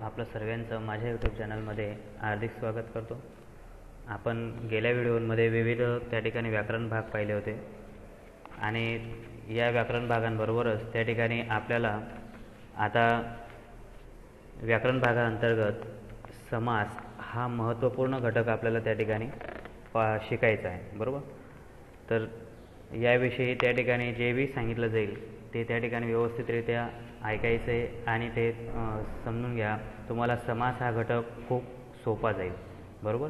आपलं सर्वांचं माझ्या यूट्यूब चॅनलमध्ये हार्दिक स्वागत करतो. आपण गेल्या व्हिडिओमध्ये विविध त्या ठिकाणी व्याकरण भाग पाहिले होते आणि या व्याकरण भागांबरोबरच त्या ठिकाणी आपल्याला आता व्याकरण भागाअंतर्गत समास हा महत्त्वपूर्ण घटक आपल्याला त्या ठिकाणी शिकायचा आहे, बरोबर. तर याविषयी त्या ठिकाणी जे बी सांगितलं जाईल ते त्या ठिकाणी व्यवस्थितरित्या ऐकायचं आहे आणि ते समजून घ्या. तुम्हाला समास हा घटक खूप सोपा जाईल, बरोबर.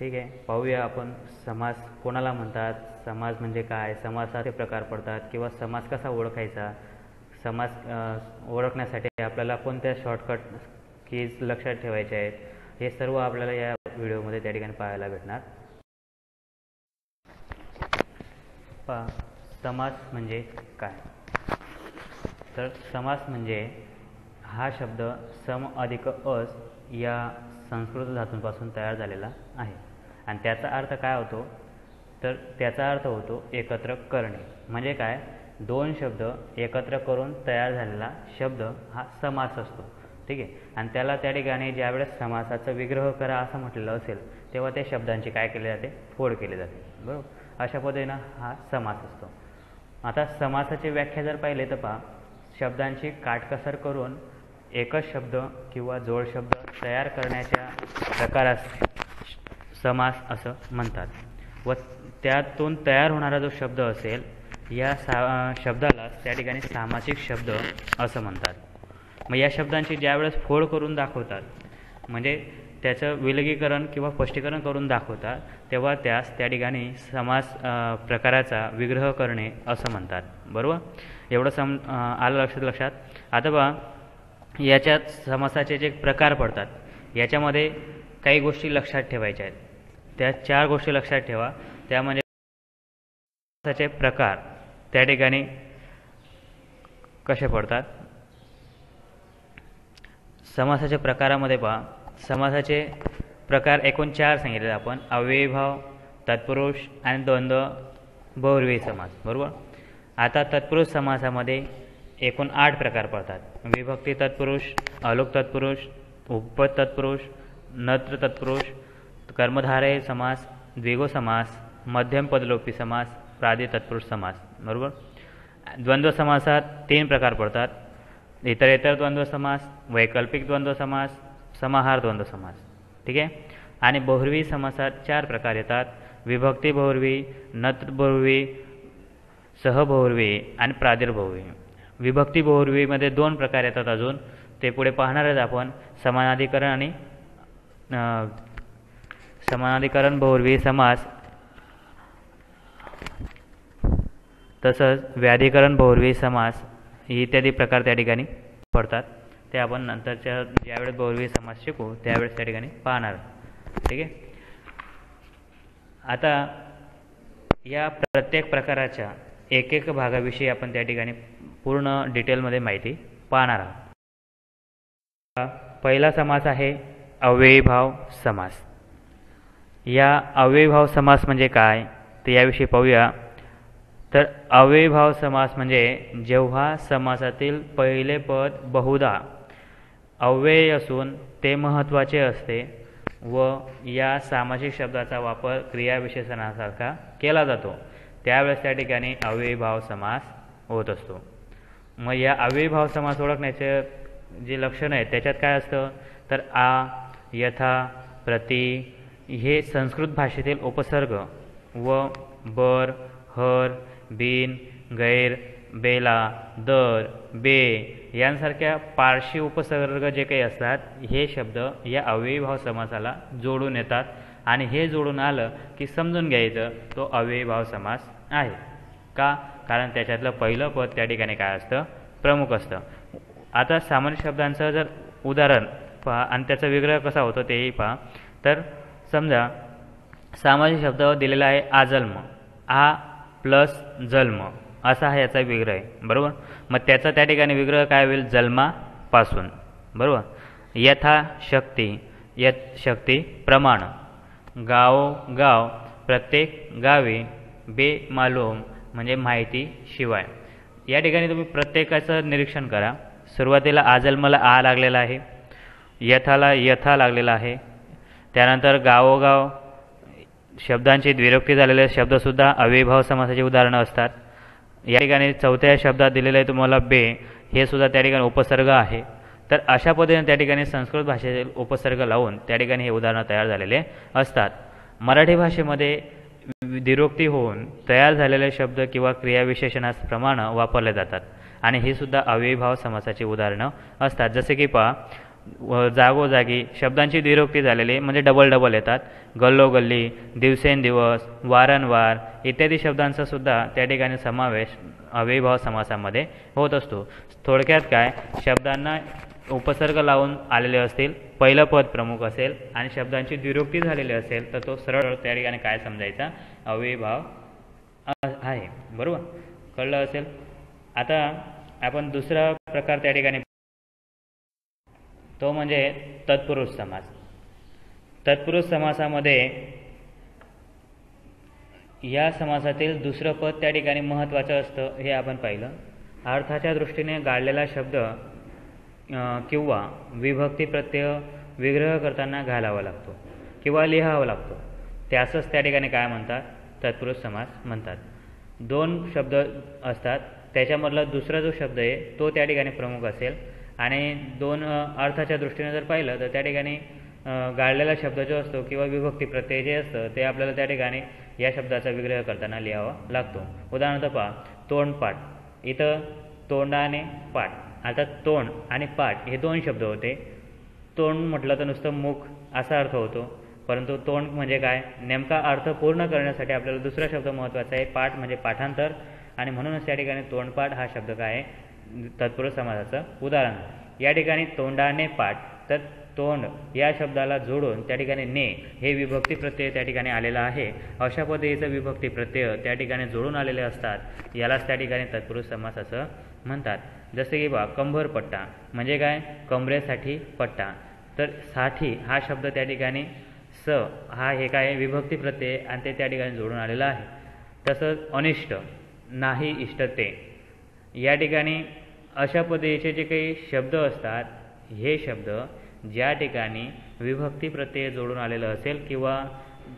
ठीक आहे, पाहूया आपण समास कोणाला म्हणतात, समास म्हणजे काय, समासाचे प्रकार पडतात किंवा समास कसा ओळखायचा, समास ओळखण्यासाठी आपल्याला कोणत्या शॉर्टकट कीज लक्षात ठेवायच्या आहेत, हे सर्व आपल्याला या व्हिडिओमध्ये त्या ठिकाणी पाहायला भेटणार. समास म्हणजे काय, तर समास म्हणजे हा शब्द सम अधिक अस या संस्कृत धातूंपासून तयार झालेला आहे आणि त्याचा अर्थ काय होतो, तर त्याचा अर्थ होतो एकत्र करणे. म्हणजे काय, दोन शब्द एकत्र करून तयार झालेला शब्द हा समास असतो. ठीक आहे, आणि त्याला त्या ठिकाणी ज्यावेळेस समासाचा विग्रह करा असं म्हटलेलं असेल तेव्हा त्या शब्दांची काय केले जाते, फोड केली जाते, बरोबर. अशा पद्धतीनं हा समास असतो. आता समासाची व्याख्या जर पाहिले तर पहा, शब्दांची काटकसर करून एकच शब्द किंवा जोड शब्द तयार करण्याच्या प्रकारास समास असं म्हणतात व त्यातून तयार होणारा जो शब्द असेल या शब्दाला त्या ठिकाणी सामासिक शब्द असं म्हणतात. मग या शब्दांची ज्यावेळेस फोड करून दाखवतात, म्हणजे त्याचं विलगीकरण किंवा स्पष्टीकरण करून दाखवतात, तेव्हा त्यास त्या ठिकाणी समास प्रकाराचा विग्रह करणे असं म्हणतात, बरोबर. एवढं आलं लक्षात. आता बघा, याच्यात समासाचे जे प्रकार पडतात याच्यामध्ये काही गोष्टी लक्षात ठेवायच्या आहेत. त्या 4 गोष्टी लक्षात ठेवा. त्या म्हणजे समासाचे प्रकार त्या ठिकाणी कसे पडतात. समासाच्या प्रकारामध्ये पहा, समासाचे प्रकार एकूण 4 सांगितले आपण: अव्ययीभाव, तत्पुरुष आणि द्वंद्व बहुव्रीही समास, बरोबर. आता तत्पुरुष समासामध्ये एकूण 8 प्रकार पडतात: विभक्ती तत्पुरुष, अलोक तत्पुरुष, उपपद तत्पुरुष, नत्र तत्पुरुष, कर्मधारय समास, द्विगु समास, मध्यम पदलोपी समास, प्रादि तत्पुरुष समास, बरोबर. द्वंद्व समासात 3 प्रकार पडतात: इतर द्वंद्व समास, वैकल्पिक द्वंद्व समास, समाहार द्वंद्व समास. ठीक आहे. आणि बहुव्रीही समासात 4 प्रकार येतात: विभक्ती बहुव्रीही, नत्र बहुव्रीही, सहबहुव्रीही आणि प्रादिर्बहुव्रीही. विभक्ती बहुव्रीहीमध्ये 2 प्रकार येतात अजून, ते पुढे पाहणारच आपण: समानाधिकरण आणि समानाधिकरण बहुव्रीही समास, तसंच व्याधिकरण बहुव्रीही समास इत्यादी प्रकार त्या ठिकाणी पडतात. ते आपण नंतरच्या ज्यावेळेस बहुव्रीही समास शिकू त्यावेळेस त्या ठिकाणी पाहणार. ठीक आहे. आता या प्रत्येक प्रकाराच्या एक भागाविषयी आपण त्या ठिकाणी पूर्ण डिटेलमध्ये माहिती पाहणार आहोत. पहिला समास आहे अव्ययीभाव समास. या अव्ययीभाव समास म्हणजे काय ते याविषयी पाहूया. तर अव्ययीभाव समास म्हणजे जेव्हा समासातील पहिले पद बहुधा अव्ययी असून ते महत्त्वाचे असते व या सामासिक शब्दाचा वापर क्रियाविशेषणासारखा केला जातो, त्यावेळेस त्या ठिकाणी अव्ययीभाव समास होत असतो. मग या अव्ययीभाव समास ओळखण्याचे जे लक्षण आहे त्याच्यात काय असतं, तर आ, यथा, प्रति हे संस्कृत भाषेतील उपसर्ग व बर, हर, बिन, गैर, बेला, दर, बे यांसारख्या पारशी उपसर्ग जे काही असतात हे शब्द या अव्ययीभाव समासाला जोडून येतात आणि हे जोडून आलं की समजून घ्यायचं तो अव्ययीभाव समास आहे. का, कारण त्याच्यातलं पहिलं पद त्या ठिकाणी काय असतं, प्रमुख असतं. आता सामान्य शब्दांचं जर उदाहरण पहा आणि त्याचा विग्रह कसा होतो तेही पहा. तर समजा सामान्य शब्द दिलेला आहे आजन्म, आ प्लस जन्म असा हा याचा विग्रह आहे, बरोबर. मग त्याचा त्या ठिकाणी विग्रह काय होईल, जन्मापासून, बरोबर. यथा शक्ती, यत शक्ती प्रमाण, गाव गाव प्रत्येक गावी, बे मालूम म्हणजे माहिती शिवाय. या ठिकाणी तुम्ही प्रत्येकाचं निरीक्षण करा. सुरुवातीला आजन्माला आ लागलेला आहे, यथाला यथा लागलेला आहे. त्यानंतर गावोगाव शब्दांची द्विरुक्ती झालेले शब्दसुद्धा अव्ययीभाव समासाची उदाहरणं असतात. या ठिकाणी चौथ्या शब्दात दिलेलं आहे तुम्हाला बे, हे सुद्धा त्या ठिकाणी उपसर्ग आहे. तर अशा पद्धतीने त्या ठिकाणी संस्कृत भाषेतील उपसर्ग लावून त्या ठिकाणी हे उदाहरणं तयार झालेले असतात. मराठी भाषेमध्ये द्विरुक्ती होऊन तयार झालेले शब्द किंवा क्रियाविशेषणाप्रमाणे वापरले जातात आणि ही सुद्धा अव्ययीभाव समासाची उदाहरणं असतात. जसे की जागोजागी शब्दांची द्विरुक्ती झालेली म्हणजे डबल डबल येतात. गल्लोगल्ली, दिवसेंदिवस, वारंवार इत्यादी शब्दांचा सुद्धा त्या ठिकाणी समावेश अव्ययीभाव समासामध्ये होत असतो. थोडक्यात काय, शब्दांना उपसर्ग लावून आलेले असतील, पहिलं पद प्रमुख असेल आणि शब्दांची द्विरुक्ती झालेली असेल तर तो सरळ त्या ठिकाणी काय समजायचा, अव्ययीभाव आहे. बरोबर, कळलं असेल. आता आपण दुसरा प्रकार त्या ठिकाणी, तो म्हणजे तत्पुरुष समास. तत्पुरुष समासामध्ये या समासातील दुसरं पद त्या ठिकाणी महत्त्वाचं असतं, हे आपण पाहिलं. अर्थाच्या दृष्टीने गाळलेला शब्द किंवा विभक्ती प्रत्यय विग्रह करताना घालावा लागतो किंवा लिहावा लागतो, त्यासच त्या ठिकाणी काय म्हणतात, तत्पुरुष समास म्हणतात. दोन शब्द असतात, त्याच्यामधला दुसरा जो शब्द आहे तो त्या ठिकाणी प्रमुख असेल आणि दोन अर्थाच्या दृष्टीने जर पाहिलं तर त्या ठिकाणी गाळलेला शब्द जो असतो किंवा विभक्ती प्रत्यय जे असतं ते आपल्याला त्या ठिकाणी या शब्दाचा विग्रह करताना लिहावा लागतो. उदाहरणार्थ पहा, तोंडपाठ. इथं तोंडाने पाठ. आता तोंड आणि पाठ हे दोन शब्द होते. तोंड म्हटलं तर नुसतं मुख असा अर्थ होतो, परंतु तोंड म्हणजे काय, नेमका अर्थ पूर्ण करण्यासाठी आपल्याला दुसरा शब्द महत्त्वाचा आहे. पाठ म्हणजे पाठांतर आणि म्हणूनच त्या ठिकाणी तोंडपाठ हा शब्द काय आहे, तत्पुरुष समासाचं उदाहरण. या ठिकाणी तोंडाने पाठ, तर तोंड या शब्दाला जोडून त्या ठिकाणी ने हे विभक्ती प्रत्यय त्या ठिकाणी आलेला आहे. अशा पद्धतीचं विभक्ती प्रत्यय त्या ठिकाणी जोडून आलेले असतात, यालाच त्या ठिकाणी तत्पुरुष समास असं म्हणतात. जसे की कंबरपट्टा म्हणजे काय, कमरेसाठी पट्टा. तर साठी हा शब्द त्या ठिकाणी स हा हे काय विभक्ती प्रत्यय आणि ते त्या ठिकाणी जोडून आलेलं आहे. तसंच अनिष्ट, नाही इष्ट ते. या ठिकाणी अशा पद्धतीचे जे काही शब्द असतात, हे शब्द ज्या ठिकाणी विभक्ती प्रत्यय जोडून आलेलं असेल किंवा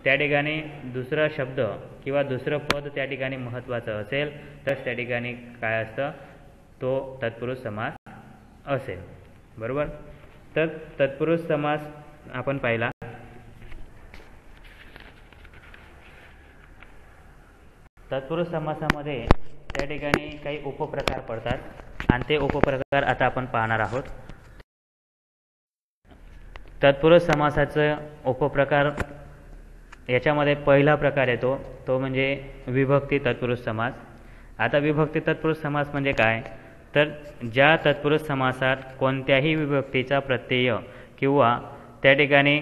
त्या ठिकाणी दुसरा शब्द किंवा दुसरं पद त्या ठिकाणी महत्त्वाचं असेल तर त्या ठिकाणी काय असतं, तो तत्पुरुष समास असेल. बरोबर. तर तत्पुरुष समास आपण पाहिला. तत्पुरुष समासामध्ये त्या ठिकाणी काही उपप्रकार पडतात आणि ते उपप्रकार आता आपण पाहणार आहोत. तत्पुरुष समासाचं उपप्रकार याच्यामध्ये पहिला प्रकार येतो, तो म्हणजे विभक्ती तत्पुरुष समास. आता विभक्ती तत्पुरुष समास म्हणजे काय, तर ज्या तत्पुरुष समासात कोणत्याही विभक्तीचा प्रत्यय किंवा त्या ठिकाणी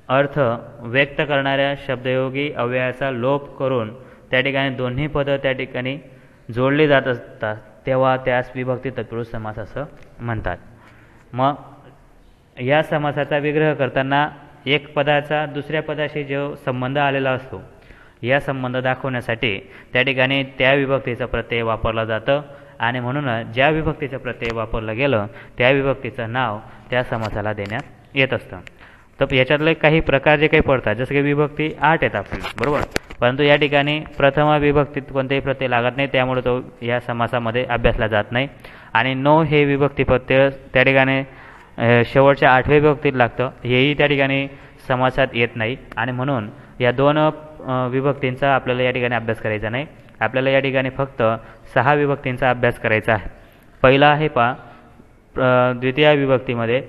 अर्थ व्यक्त करणाऱ्या शब्दयोगी अव्ययाचा लोप करून त्या ठिकाणी दोन्ही पदं त्या ठिकाणी जोडली जात असतात, तेव्हा त्यास विभक्ती तत्पुरुष समास असं म्हणतात. मग या समासाचा विग्रह करताना एक पदाचा दुसऱ्या पदाशी जो संबंध आलेला असतो, या संबंध दाखवण्यासाठी त्या ठिकाणी त्या विभक्तीचं प्रत्यय वापरलं जातं आणि म्हणूनच ज्या विभक्तीचं प्रत्यय वापरलं गेलं त्या विभक्तीचं नाव त्या समासाला देण्यात येत असतं. तर याच्यातले काही प्रकार जे काही पडतात, जसं की विभक्ती 8 आहेत आपल्याला, बरोबर. परंतु या ठिकाणी प्रथमा विभक्तीत कोणतेही प्रत्यय लागत नाही, त्यामुळे तो या समासामध्ये अभ्यासला जात नाही. आणि नो हे विभक्ती प्रत्यय त्या ठिकाणी शेवटच्या 8व्या विभक्तीत लागतं, हेही त्या ठिकाणी समासात येत नाही आणि म्हणून या दोन विभक्तींचा आपल्याला या ठिकाणी अभ्यास करायचा नाही. आपल्याला या ठिकाणी फक्त 6 विभक्तींचा अभ्यास करायचा आहे. पहिला आहे द्वितीय विभक्तीमध्ये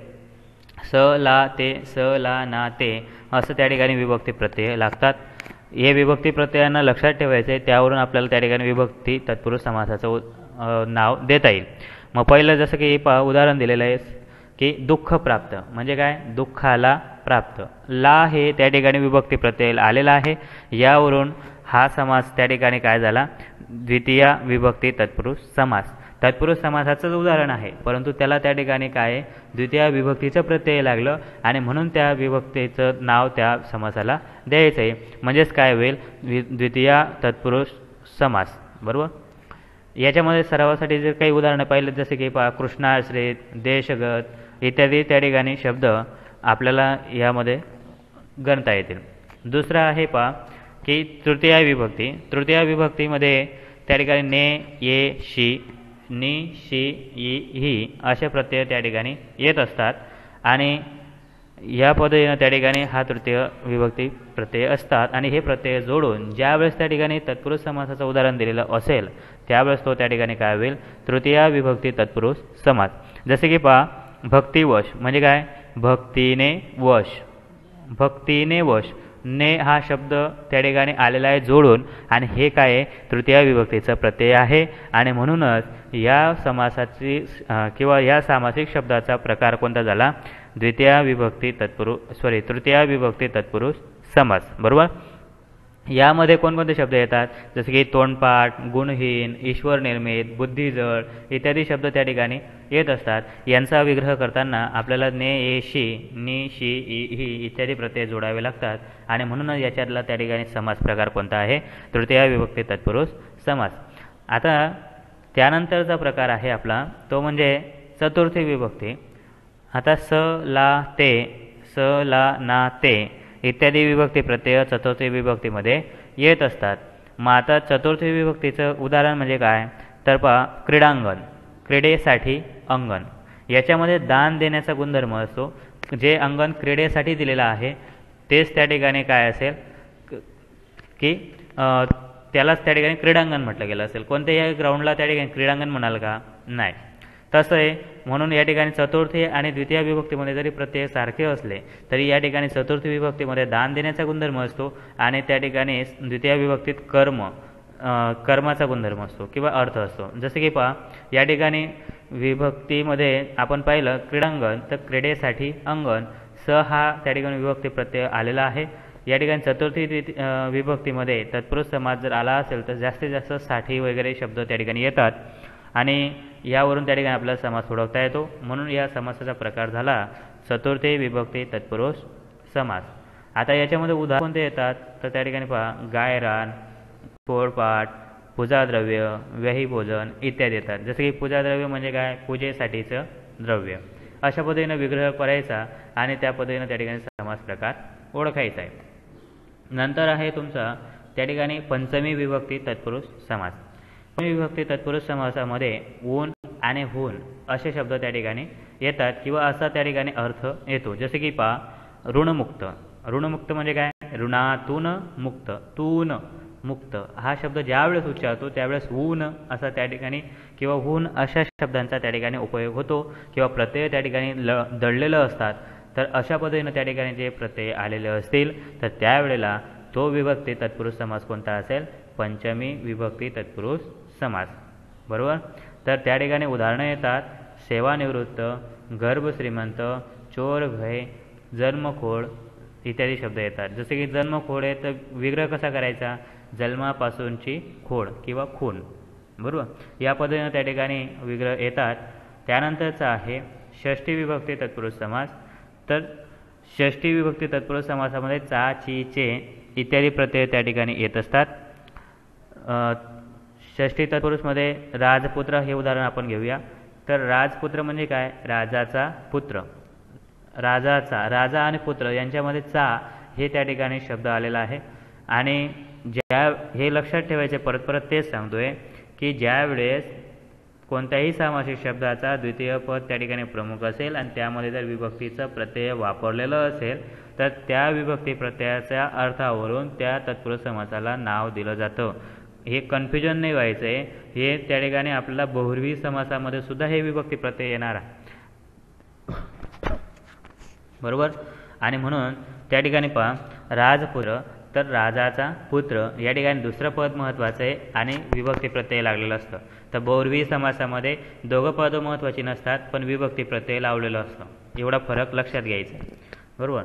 स ला ते, स ला ना ते असं त्या ठिकाणी विभक्ती प्रत्यय लागतात. हे विभक्ती प्रत्ययांना लक्षात ठेवायचं आहे, त्यावरून आपल्याला त्या ठिकाणी विभक्ती तत्पुरुष समासाचं नाव देता येईल. मग पहिलं जसं की उदाहरण दिलेलं आहे की दुःख प्राप्त म्हणजे काय, दुःखाला प्राप्त. ला हे त्या ठिकाणी विभक्ती प्रत्यय आलेला आहे, यावरून हा समास त्या ठिकाणी काय झाला, द्वितीय विभक्ती तत्पुरुष समास. तत्पुरुष समासाचंच उदाहरण आहे, परंतु त्याला त्या ठिकाणी काय द्वितीय विभक्तीचं प्रत्यय लागलं आणि म्हणून त्या विभक्तीचं नाव त्या समासाला द्यायचं आहे. म्हणजेच काय होईल, द्वितीय तत्पुरुष समास. बरोबर. याच्यामध्ये सरावासाठी जर काही उदाहरणं पाहिलं जसे की पहा कृष्णाश्रित, देशगत इत्यादी त्या ठिकाणी शब्द आपल्याला यामध्ये गणता येतील. दुसरा आहे पहा की तृतीया विभक्ती. तृतीया विभक्तीमध्ये त्या ठिकाणी ने, ये, शी, नि, शी, ई, ही असे प्रत्यय त्या ठिकाणी येत असतात आणि या पद्धतीनं त्या ठिकाणी हा तृतीय विभक्ती प्रत्यय असतात आणि हे प्रत्यय जोडून ज्यावेळेस त्या ठिकाणी तत्पुरुष समासाचं उदाहरण दिलेलं असेल त्यावेळेस तो त्या ठिकाणी काय होईल, तृतीया विभक्ती तत्पुरुष समास. जसे की पहा भक्तिवश म्हणजे काय, भक्तीने वश, भक्तीने वश, ने हा शब्द त्या ठिकाणी आलेला आहे जोडून आणि हे काय आहे, तृतीया विभक्तीचा प्रत्यय आहे आणि म्हणूनच या समासाची किंवा या सामासिक शब्दाचा प्रकार कोणता झाला, तृतीया विभक्ती तत्पुरुष समास. बरोबर. यामध्ये कोणकोणते शब्द येतात, जसे की तोंडपाठ, गुणहीन, ईश्वर निर्मित, बुद्धिजळ इत्यादी शब्द त्या ठिकाणी येत असतात. यांचा विग्रह करताना आपल्याला ने, ए, शी, नि, शी, ई, ही इत्यादी प्रत्यय जोडावे लागतात आणि म्हणूनच याच्यातला त्या ठिकाणी समास प्रकार कोणता आहे, तृतीया विभक्ती तत्पुरुष समास. आता त्यानंतरचा प्रकार आहे आपला तो म्हणजे चतुर्थी विभक्ती. आता स, ला, ते, स, ला, ना, ते इत्यादी विभक्ती प्रत्यय चतुर्थी विभक्तीमध्ये येत असतात. मग आता चतुर्थी विभक्तीचं उदाहरण म्हणजे काय, तर पहा क्रीडांगण, क्रीडेसाठी अंगण. याच्यामध्ये दान देण्याचा गुणधर्म असतो. जे अंगण क्रीडेसाठी दिलेलं आहे तेच त्या ठिकाणी काय असेल की त्यालाच त्या ठिकाणी क्रीडांगण म्हटलं गेलं असेल. कोणत्याही ग्राउंडला त्या ठिकाणी क्रीडांगण म्हणाल का, नाही. तसं आहे. म्हणून या ठिकाणी चतुर्थी आणि द्वितीय विभक्तीमध्ये जरी प्रत्यय सारखे असले तरी या ठिकाणी चतुर्थी विभक्तीमध्ये दान देण्याचा गुणधर्म असतो आणि त्या ठिकाणी द्वितीय विभक्तीत कर्माचा गुणधर्म असतो किंवा अर्थ असतो. जसे की पहा या ठिकाणी विभक्तीमध्ये आपण पाहिलं क्रीडांगण तर क्रीडेसाठी अंगण, स हा त्या ठिकाणी विभक्ती प्रत्यय आलेला आहे. या ठिकाणी चतुर्थी विभक्तीमध्ये तत्पुरुष समास जर आला असेल तर जास्तीत जास्त साठी वगैरे शब्द त्या ठिकाणी येतात आणि यावरून त्या ठिकाणी आपल्याला समास ओळखता येतो. म्हणून या समासाचा प्रकार झाला चतुर्थी विभक्ती तत्पुरुष समास. आता याच्यामध्ये उदाहरण कोणते येतात तर त्या ठिकाणी पहा गायरान, पोळपाट, पूजाद्रव्य, व्याहीभोजन इत्यादी येतात. जसे की पूजाद्रव्य म्हणजे काय, पूजेसाठीचं द्रव्य. अशा पद्धतीनं विग्रह करायचा आणि त्या पद्धतीनं त्या ठिकाणी समास प्रकार ओळखायचा आहे. नंतर आहे तुमचा त्या ठिकाणी पंचमी विभक्ती तत्पुरुष समास. पंचमी विभक्ती तत्पुरुष समासामध्ये ऊन आणि हून असे शब्द त्या ठिकाणी येतात किंवा असा त्या ठिकाणी अर्थ येतो. जसे की पहा ऋणमुक्त, ऋणमुक्त म्हणजे काय, ऋणातून मुक्त, तून मुक्त हा शब्द ज्यावेळेस उच्चारतो त्यावेळेस ऊन असा त्या ठिकाणी किंवा हून अशा शब्दांचा त्या ठिकाणी उपयोग होतो किंवा प्रत्यय त्या ठिकाणी दडलेलं असतात. तर अशा पद्धतीनं त्या ठिकाणी जे प्रत्यय आलेले असतील तर त्यावेळेला तो विभक्ती तत्पुरुष समास कोणता असेल, पंचमी विभक्ती तत्पुरुष समास. बरोबर. तर त्या ठिकाणी उदाहरणं येतात सेवानिवृत्त, गर्भश्रीमंत, चोर भय, जन्मखोड इत्यादी शब्द येतात. जसे की जन्मखोड आहे तर विग्रह कसा करायचा, जन्मापासूनची खोड किंवा खून. बरोबर. या पद्धतीनं त्या ठिकाणी विग्रह येतात. त्यानंतरचा आहे षष्ठी विभक्ती तत्पुरुष समास. तर षष्ठी विभक्ती तत्पुरुष समासामध्ये चा, ची, चे इत्यादी प्रत्यय त्या ठिकाणी येत असतात. षष्ठी तत्पुरुषमध्ये राजपुत्र हे उदाहरण आपण घेऊया. तर राजपुत्र म्हणजे काय, राजाचा पुत्र. राजाचा, राजा आणि पुत्र यांच्यामध्ये चा हे त्या ठिकाणी शब्द आलेला आहे आणि हे लक्षात ठेवायचे, परत परत तेच सांगतोय की ज्यावेळेस कोणत्याही सामासिक शब्दाचा द्वितीय पद त्या ठिकाणी प्रमुख असेल आणि त्यामध्ये जर विभक्तीचं प्रत्यय वापरलेलं असेल तर त्या विभक्ती प्रत्ययाच्या अर्थावरून त्या तत्पुरुष समासाला नाव दिलं जातं. हे कन्फ्युजन नाही व्हायचं आहे. हे त्या ठिकाणी आपल्याला बहुव्रीही समासामध्ये सुद्धा हे विभक्ती प्रत्यय येणार आहे. बरोबर. आणि म्हणून त्या ठिकाणी पहा राजपुत्र तर राजाचा पुत्र या ठिकाणी दुसरं पद महत्त्वाचं आहे आणि विभक्ती प्रत्यय लागलेलं असतं. तर बहुव्रीही समासामध्ये दोघं पदं महत्त्वाची नसतात पण विभक्ती प्रत्यय लावलेलं असतं. एवढा फरक लक्षात घ्यायचा. बरोबर.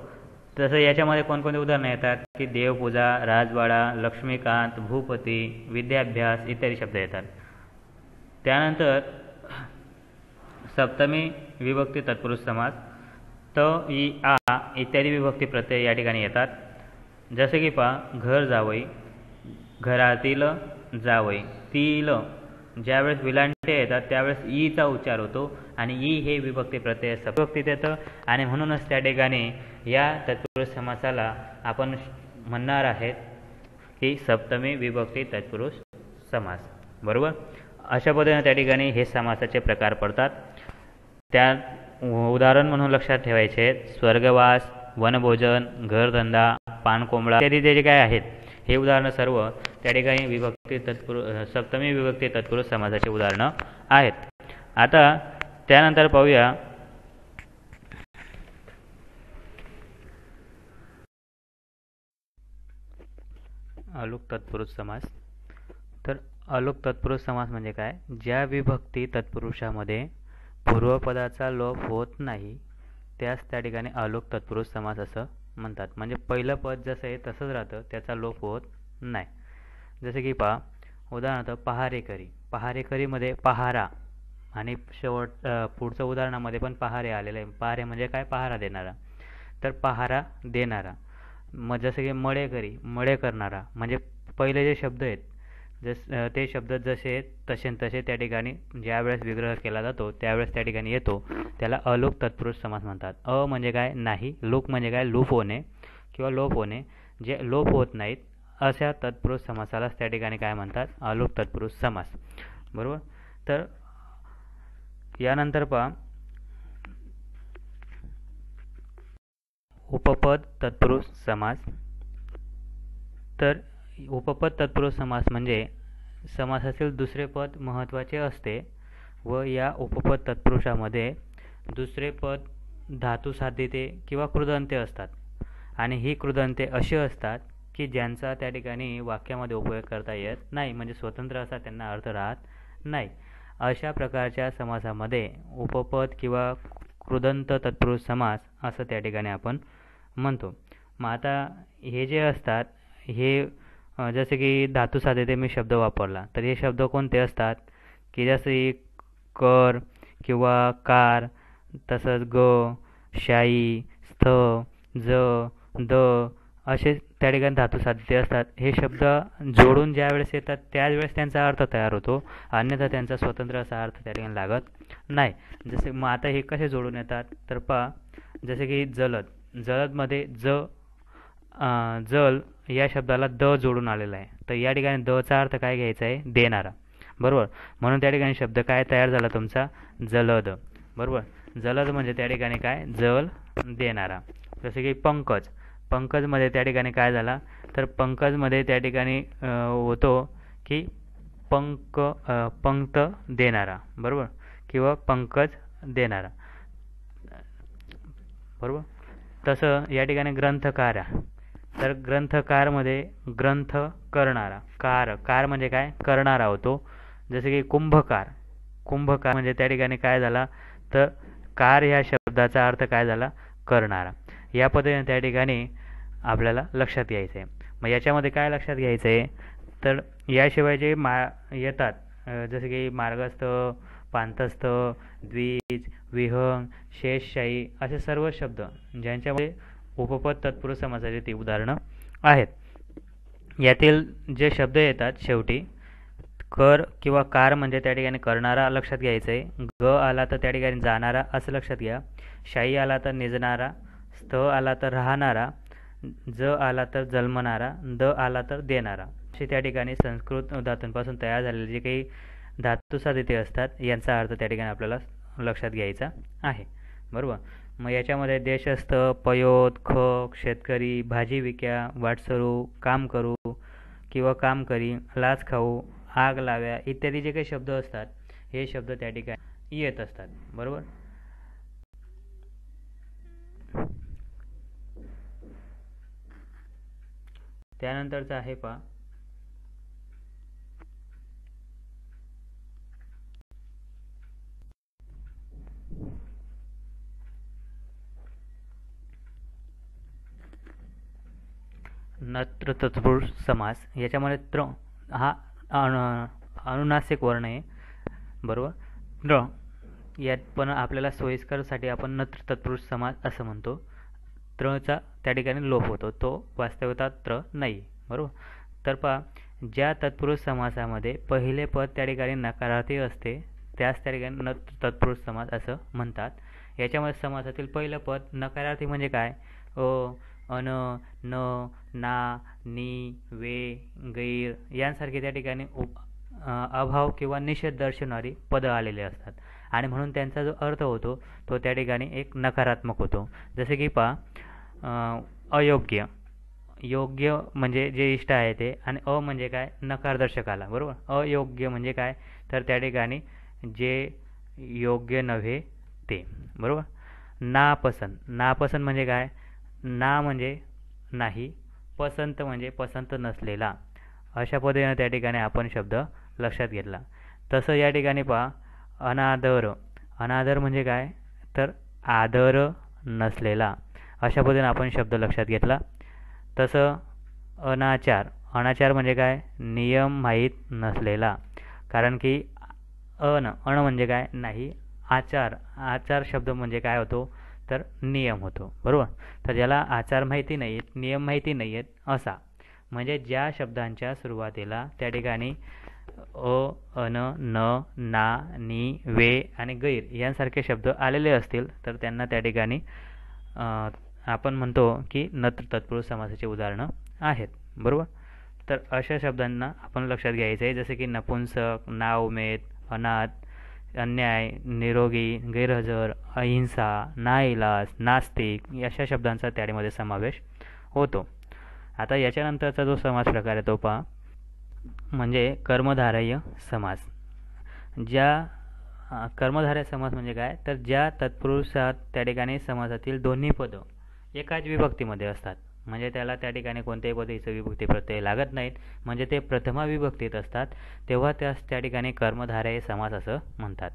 तसं याच्यामध्ये कोणकोणते उदाहरणं येतात की देवपूजा, राजवाडा, लक्ष्मीकांत, भूपती, विद्याभ्यास इत्यादी शब्द येतात. त्यानंतर सप्तमी विभक्ती तत्पुरुष समास. त, ई, आ इत्यादी विभक्ती प्रत्यय या ठिकाणी येतात. जसे की पहा घर जावई, घरातील जावई, तील ज्यावेळेस विलांटे येतात त्यावेळेस ईचा उच्चार होतो आणि ई हे विभक्ती प्रत्यय सप्तविभक्तीत येतं आणि म्हणूनच त्या ठिकाणी या तत्पुरुष समासाला आपण म्हणणार आहेत की सप्तमी विभक्ती तत्पुरुष समास. बरोबर. अशा पद्धतीने त्या ठिकाणी हे समासाचे प्रकार पडतात. त्या उदाहरण म्हणून लक्षात ठेवायचे आहेत स्वर्गवास, वनभोजन, घरधंदा, पानकोंबडा इत्यादी जे काय आहेत हे उदाहरणं सर्व त्या ठिकाणी विभक्ती सप्तमी विभक्ती तत्पुरुष समासाची उदाहरणं आहेत. आता त्यानंतर पाहूया अलोक तत्पुरुष समास. तर अलोक तत्पुरुष समास म्हणजे काय? ज्या विभक्ती तत्पुरुषामध्ये पूर्वपदाचा लोप होत नाही त्यास त्या ठिकाणी अलोक तत्पुरुष समास असं म्हणतात. म्हणजे पहिलं पद जसं आहे तसंच राहतं, त्याचा लोप होत नाही. जसं की पहा उदाहरणार्थ पहारेकरी. पहारेकरीमध्ये पहारा आणि पुढचं उदाहरणामध्ये पण पहारे आलेलं आहे. पहारे म्हणजे काय? पहारा देणारा. तर पहारा देणारा. मग जसं की मळेकरी, मळे करणारा. म्हणजे पहिले जे शब्द आहेत ते शब्द जसे आहेत तसे त्या ठिकाणी ज्यावेळेस विग्रह केला जातो त्यावेळेस त्या ठिकाणी येतो, त्याला अलोक तत्पुरुष समास म्हणतात. अ म्हणजे काय? नाही. लोक म्हणजे काय? लूप होणे किंवा लोप होणे. जे लोप होत नाहीत अशा तत्पुरुष समासालाच त्या ठिकाणी काय म्हणतात? अलोक तत्पुरुष समास. बरोबर. तर यानंतर पहा उपपद तत्पुरुष समास. तर उपपद तत्पुरुष समास म्हणजे समासातील दुसरे पद महत्त्वाचे असते व या उपपद तत्पुरुषामध्ये दुसरे पद धातू साधिते किंवा कृदंते असतात आणि ही कृदंते अशी असतात की ज्यांचा त्या ठिकाणी वाक्यामध्ये उपयोग करता येत नाही, म्हणजे स्वतंत्र असा त्यांना अर्थ राहत नाही. अशा प्रकारच्या समासामध्ये उपपद किंवा कृदंत तत्पुरुष समास असं त्या ठिकाणी आपण म्हणतो. मग आता हे जे असतात हे जसे की धातू साधिते मी शब्द वापरला तर हे शब्द कोणते असतात की जसे कर किंवा कार, तसंच ग, शाई, स्थ, ज, द असे त्या ठिकाणी धातू साधिते असतात. हे शब्द जोडून ज्या वेळेस येतात त्यावेळेस त्यांचा अर्थ तयार होतो, अन्यथा त्यांचा स्वतंत्र असा अर्थ त्या ठिकाणी लागत नाही. जसे मग आता हे कसे जोडून येतात तर पहा जसे की जलद. जलदमध्ये जल या शब्दाला द जोडून आलेला आहे. तर या ठिकाणी दचा अर्थ काय घ्यायचा आहे? देणारा. बरोबर. म्हणून त्या ठिकाणी शब्द काय तयार झाला तुमचा? जलद. बरोबर. जलद म्हणजे त्या ठिकाणी काय? जल देणारा. जसे की पंकज. पंकजमध्ये त्या ठिकाणी काय झाला तर पंकजमध्ये त्या ठिकाणी होतो की पंक्त देणारा. बरोबर. किंवा पंकज देणारा. बरोबर. तसं या ठिकाणी ग्रंथकार. तर ग्रंथकारमध्ये ग्रंथ करणारा. कार म्हणजे काय? करणारा होतो. जसे की कुंभकार. कुंभकार म्हणजे त्या ठिकाणी काय झाला तर कार ह्या शब्दाचा अर्थ काय झाला? करणारा. या पद्धतीने त्या ठिकाणी आपल्याला लक्षात घ्यायचं आहे. मग याच्यामध्ये काय लक्षात घ्यायचं आहे तर याशिवाय जे येतात जसे की मार्गस्थ, पांथस्थ, द्विज, विहंग, शेषशाही असे सर्व शब्द ज्यांच्यामध्ये उपपद तत्पुरुष समासाची ती उदाहरणं आहेत. यातील जे शब्द येतात शेवटी कर किंवा कार म्हणजे त्या ठिकाणी करणारा लक्षात घ्यायचं आहे. ग आला तर त्या ठिकाणी जाणारा असं लक्षात घ्या. शाई आला तर निजणारा. स्थ आला तर राहणारा. ज आला तर जन्मणारा. द आला तर देणारा. असे त्या ठिकाणी संस्कृत धातूंपासून तयार झालेले जे काही धातू साधिते असतात यांचा अर्थ त्या ठिकाणी आपल्याला लक्षात घ्यायचा आहे. बरोबर. मग याच्यामध्ये देशस्थ, पयोत, शेतकरी, भाजी विक्या, वाटसरू, काम करू किंवा काम करी, लाच खाऊ, आग लाव्या इत्यादी जे काही शब्द असतात हे शब्द त्या ठिकाणी येत असतात. बरोबर. त्यानंतरचं आहे पहा नत्र तत्पुरुष समास. याच्यामध्ये त्र हा अनुनासिक वर्ण आहे. बरोबर. त्र यात पण आपल्याला सोयीस्करसाठी आपण नत्र तत्पुरुष समास असं म्हणतो. त्रचा त्या ठिकाणी लोप होतो, तो वास्तव्यता त्र नाही. बरोबर. तर पहा ज्या तत्पुरुष समासामध्ये पहिले पद त्या ठिकाणी नकारार्थी असते त्यास त्या ठिकाणी तत्पुरुष समास असं म्हणतात. याच्यामध्ये समासातील पहिलं पद नकारार्थी म्हणजे काय? अ, अन, न, ना, नी, वे, गैर यांसारखे त्या ठिकाणी अभाव किंवा निषेध दर्शवणारी पदं आलेली असतात आणि म्हणून त्यांचा जो अर्थ होतो तो त्या ठिकाणी एक नकारात्मक होतो. जसे की अयोग्य, योग्य म्हणजे जे इष्ट आहे ते, आणि म्हणजे काय? नकारदर्शक आला, बरोबर. अयोग्य म्हणजे काय? तर त्या ठिकाणी जे योग्य नव्हे ते, बरोबर. नापसंत, नापसंत म्हणजे काय? ना म्हणजे नाही, पसंत म्हणजे पसंत नसलेला. अशा पद्धतीने त्या ठिकाणी आपण शब्द लक्षात घेतला. तसं या ठिकाणी अनादर, अनादर म्हणजे काय? तर आदर नसलेला. अशा पद्धतीने आपण शब्द लक्षात घेतला. तसं अनाचार, अनाचार म्हणजे काय? नियम माहीत नसलेला. कारण की अण म्हणजे काय? नाही. आचार, आचार शब्द म्हणजे काय होतो? तर नियम होतो, बरोबर. तर ज्याला आचार माहिती नाही आहेत, नियम माहिती नाही आहेत असा, म्हणजे ज्या शब्दांच्या सुरुवातीला त्या ठिकाणी अन, न, ना, नी, वे आणि गैर यांसारखे शब्द आलेले असतील तर त्यांना त्या ठिकाणी आपण म्हणतो की नत्र तत्पुरुष समासाची उदाहरणं आहेत, बरोबर. तर अशा शब्दांना आपण लक्षात घ्यायचं आहे, जसे की नपुंसक, नाउमेद, अनाथ, अन्याय, निरोगी, गैरहजर, अहिंसा, नाईलाज, नास्तिक अशा शब्दांचा त्यामध्ये समावेश होतो. आता याच्यानंतरचा जो समास प्रकार आहे तो म्हणजे कर्मधारय समास. कर्मधारय समास म्हणजे काय? तर ज्या तत्पुरुषात त्या ठिकाणी समासातील दोन्ही पदं एकाच विभक्तीमध्ये असतात, म्हणजे त्याला त्या ठिकाणी कोणत्याही पदीचं विभक्ती प्रत्यय लागत नाहीत, म्हणजे ते प्रथमा विभक्तीत असतात, तेव्हा त्यास त्या ठिकाणी कर्मधारय समास असं म्हणतात.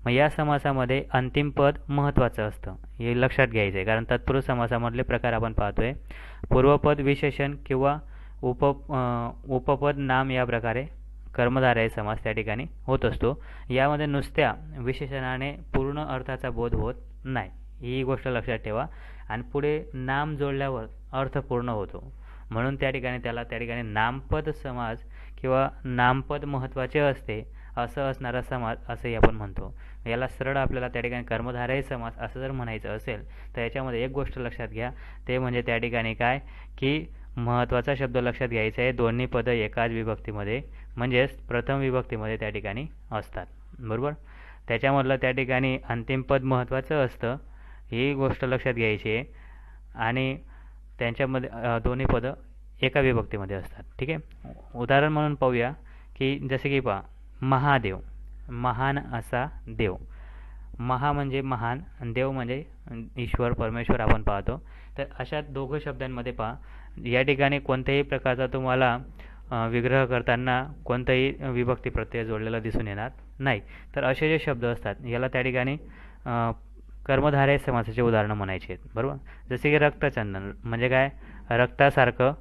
मग या समासामध्ये अंतिम पद महत्त्वाचं असतं, हे लक्षात घ्यायचं आहे. कारण तत्पुरुष समासामधले प्रकार आपण पाहतोय, पूर्वपद विशेषण किंवा उपपद नाम या प्रकारे कर्मधारय समास त्या ठिकाणी होत असतो. यामध्ये नुसत्या विशेषणाने पूर्ण अर्थाचा बोध होत नाही, ही गोष्ट लक्षात ठेवा. आणि पुढे नाम जोडल्यावर अर्थ पूर्ण होतो, म्हणून त्या ठिकाणी नामपद समास किंवा नामपद महत्त्वाचे असते असं असणारा समास असंही आपण म्हणतो. याला सरळ आपल्याला त्या ठिकाणी कर्मधारय समास असं जर म्हणायचं असेल तर याच्यामध्ये एक गोष्ट लक्षात घ्या, ते म्हणजे त्या ठिकाणी काय की महत्त्वाचा शब्द लक्षात घ्यायचा आहे, दोन्ही पदं एकाच विभक्तीमध्ये म्हणजेच प्रथम विभक्तीमध्ये त्या ठिकाणी असतात, बरोबर. त्याच्यामधलं त्या ठिकाणी अंतिम पद महत्त्वाचं असतं, ही गोष्ट लक्षात घ्यायची आहे. आणि त्यांच्यामध्ये दोन्ही पदं एका विभक्तीमध्ये असतात, ठीक आहे. उदाहरण म्हणून पाहूया की जसे की महादेव, महान असा देव. महा म्हणजे महान, देव म्हणजे ईश्वर, परमेश्वर आपण पाहतो. तर अशा दोघं शब्दांमध्ये या ठिकाणी कोणत्याही प्रकारचा तुम्हाला विग्रह करताना कोणताही विभक्ती प्रत्यय जोडलेला दिसून येणार नाही. तर असे जे शब्द असतात याला त्या ठिकाणी कर्मधारय समासाचे उदाहरणं म्हणायचे आहेत, बरोबर. जसे की रक्तचंदन म्हणजे काय? रक्तासारखं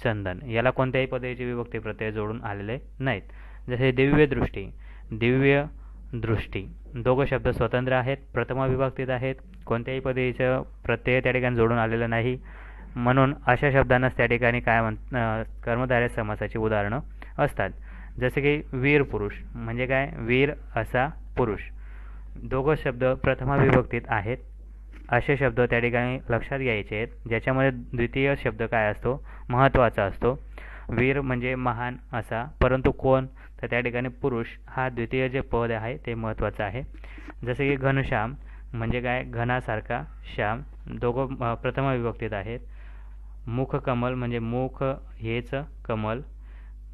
चंदन, याला कोणत्याही पदाची विभक्ती प्रत्यय जोडून आलेले नाहीत. जसे दिव्य दृष्टी, दिव्य दृष्टी, दोघं शब्द स्वतंत्र आहेत, प्रथमा विभक्तीत आहेत, कोणत्याही पदाचं प्रत्यय त्या ठिकाणी जोडून आलेलं नाही, म्हणून अशा शब्दांनाच त्या ठिकाणी कर्मधारय समासाची उदाहरणं असतात. जसे की वीर पुरुष म्हणजे काय? वीर असा पुरुष, दोघं शब्द प्रथमा विभक्तीत आहेत. असे शब्द त्या ठिकाणी लक्षात घ्यायचे आहेत, ज्याच्यामध्ये द्वितीय शब्द काय असतो? महत्त्वाचा असतो. वीर म्हणजे महान असा, परंतु कोण? तर त्या ठिकाणी पुरुष हा द्वितीय जे पद आहे ते महत्त्वाचं आहे. जसे की घनश्याम म्हणजे काय? घनासारखा श्याम, दोघं प्रथमा विभक्तीत आहेत. मुखकमल म्हणजे मुख हेच कमल.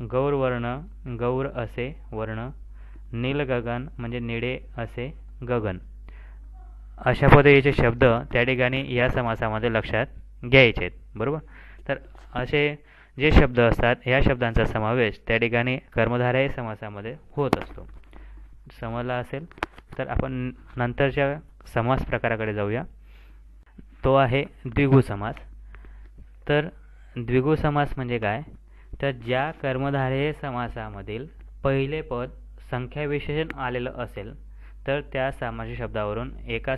गौरवर्ण, गौर असे वर्ण. नीलगगन म्हणजे निळे असे गगन. अशा पद्धतीचे शब्द त्या ठिकाणी या समासामध्ये लक्षात घ्यायचे आहेत, बरोबर. तर असे जे शब्द असतात या शब्दांचा समावेश त्या ठिकाणी कर्मधारय समासामध्ये होत असतो. समजला असेल तर आपण नंतरच्या समास प्रकाराकडे जाऊया, तो आहे द्विगु समास. तर द्विगु समास म्हणजे काय? तर ज्या कर्मधारय समासामधील पहिले पद संख्याविशेषण आलेलं असेल तर त्या सामासी शब्दावरून एका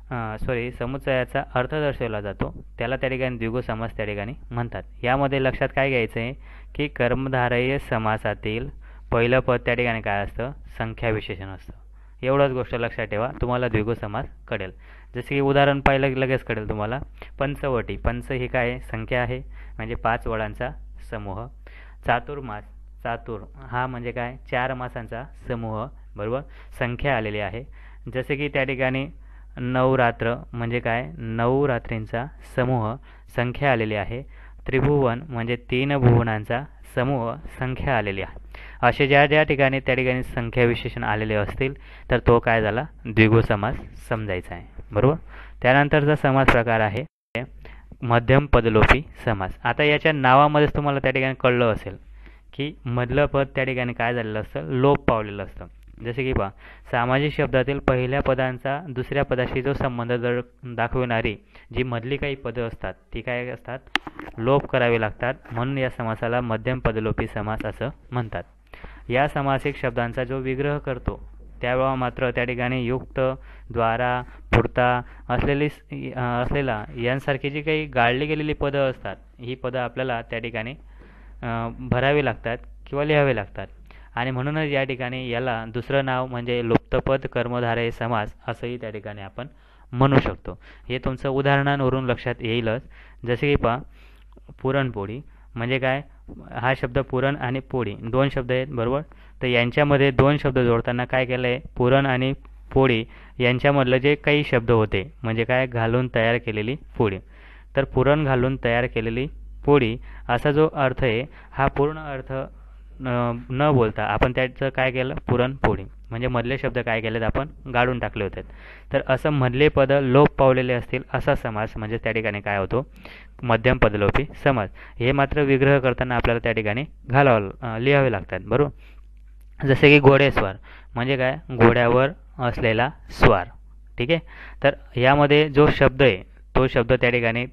समुच्चयाचा अर्थ दर्शवला जातो त्याला त्या ठिकाणी द्विगु समास त्या ठिकाणी म्हणतात. यामध्ये लक्षात काय घ्यायचं आहे की कर्मधारय समासातील पहिलं पद त्या ठिकाणी काय असतं, संख्या विशेषण असतं. एवढंच गोष्ट लक्षात ठेवा, तुम्हाला द्विगु समास कळेल. जसे की उदाहरण पाहिलं की लगेच कळेल तुम्हाला. पंचवटी, पंच ही काय आहे, संख्या आहे म्हणजे 5 वडांचा समूह. चातुर्मास, चातुर हा म्हणजे काय, 4 मासांचा समूह, बरोबर, संख्या आलेली आहे. जसे की त्या ठिकाणी नवरात्र म्हणजे काय, 9 रात्रींचा समूह, संख्या आलेली आहे. त्रिभुवन म्हणजे 3 भुवनांचा समूह, संख्या आलेली आहे. असे ज्या ज्या ठिकाणी त्या ठिकाणी संख्या विशेषण आलेले असतील तर तो काय झाला, द्विगु समास समजायचा आहे, बरोबर. त्यानंतरचा समास प्रकार आहे मध्यम पदलोपी समास. आता याच्या नावामध्येच तुम्हाला त्या ठिकाणी कळलं असेल की मधलं पद त्या ठिकाणी काय झालेलं असतं, लोप पावलेलं असतं. जसे की पहा, सामाजिक शब्दातील पहिल्या पदांचा दुसऱ्या पदाशी जो संबंध दाखविणारी जी मधली काही पदं असतात ती काय असतात, लोप करावे लागतात. म्हणून या समासाला मध्यम पदलोपी समास असं म्हणतात. या समासिक शब्दांचा जो विग्रह करतो त्यावेळा मात्र त्या ठिकाणी युक्त, द्वारा, पुरता असलेला यांसारखी जी काही गाळली गेलेली पदं असतात ही पदं आपल्याला त्या ठिकाणी भरावी लागतात किंवा लिहावे लागतात. आणि म्हणूनच या ठिकाणी याला दुसरं नाव म्हणजे लुप्तपद कर्मधारय समास असंही त्या ठिकाणी आपण म्हणू शकतो. हे तुमचं उदाहरणांवरून लक्षात येईलच. जसे की पहा, पुरणपोळी म्हणजे काय, हा शब्द पुरण आणि पोळी 2 शब्द आहेत, बरोबर. तर यांच्यामध्ये 2 शब्द जोडताना काय केलं आहे, पुरण आणि पोळी यांच्यामधलं जे काही शब्द होते म्हणजे काय, घालून तयार केलेली पोळी. तर पुरण घालून तयार केलेली पोळी असा जो अर्थ आहे हा पूर्ण अर्थ न बोलता आपण त्याचं काय केलं, पुरणपोळी म्हणजे मधले शब्द काय केलेत, आपण गाळून टाकले होते. तर असं मधले पद लोप पावलेले असतील असा समास म्हणजे त्या ठिकाणी काय होतो, मध्यम पदलोपी समास. हे मात्र विग्रह करताना आपल्याला त्या ठिकाणी लिहावे लागतात, बरोबर. जसे की घोडेस्वार म्हणजे काय, घोड्यावर असलेला स्वार, ठीक आहे. तर यामध्ये जो शब्द आहे तो शब्द त्या ठिकाणी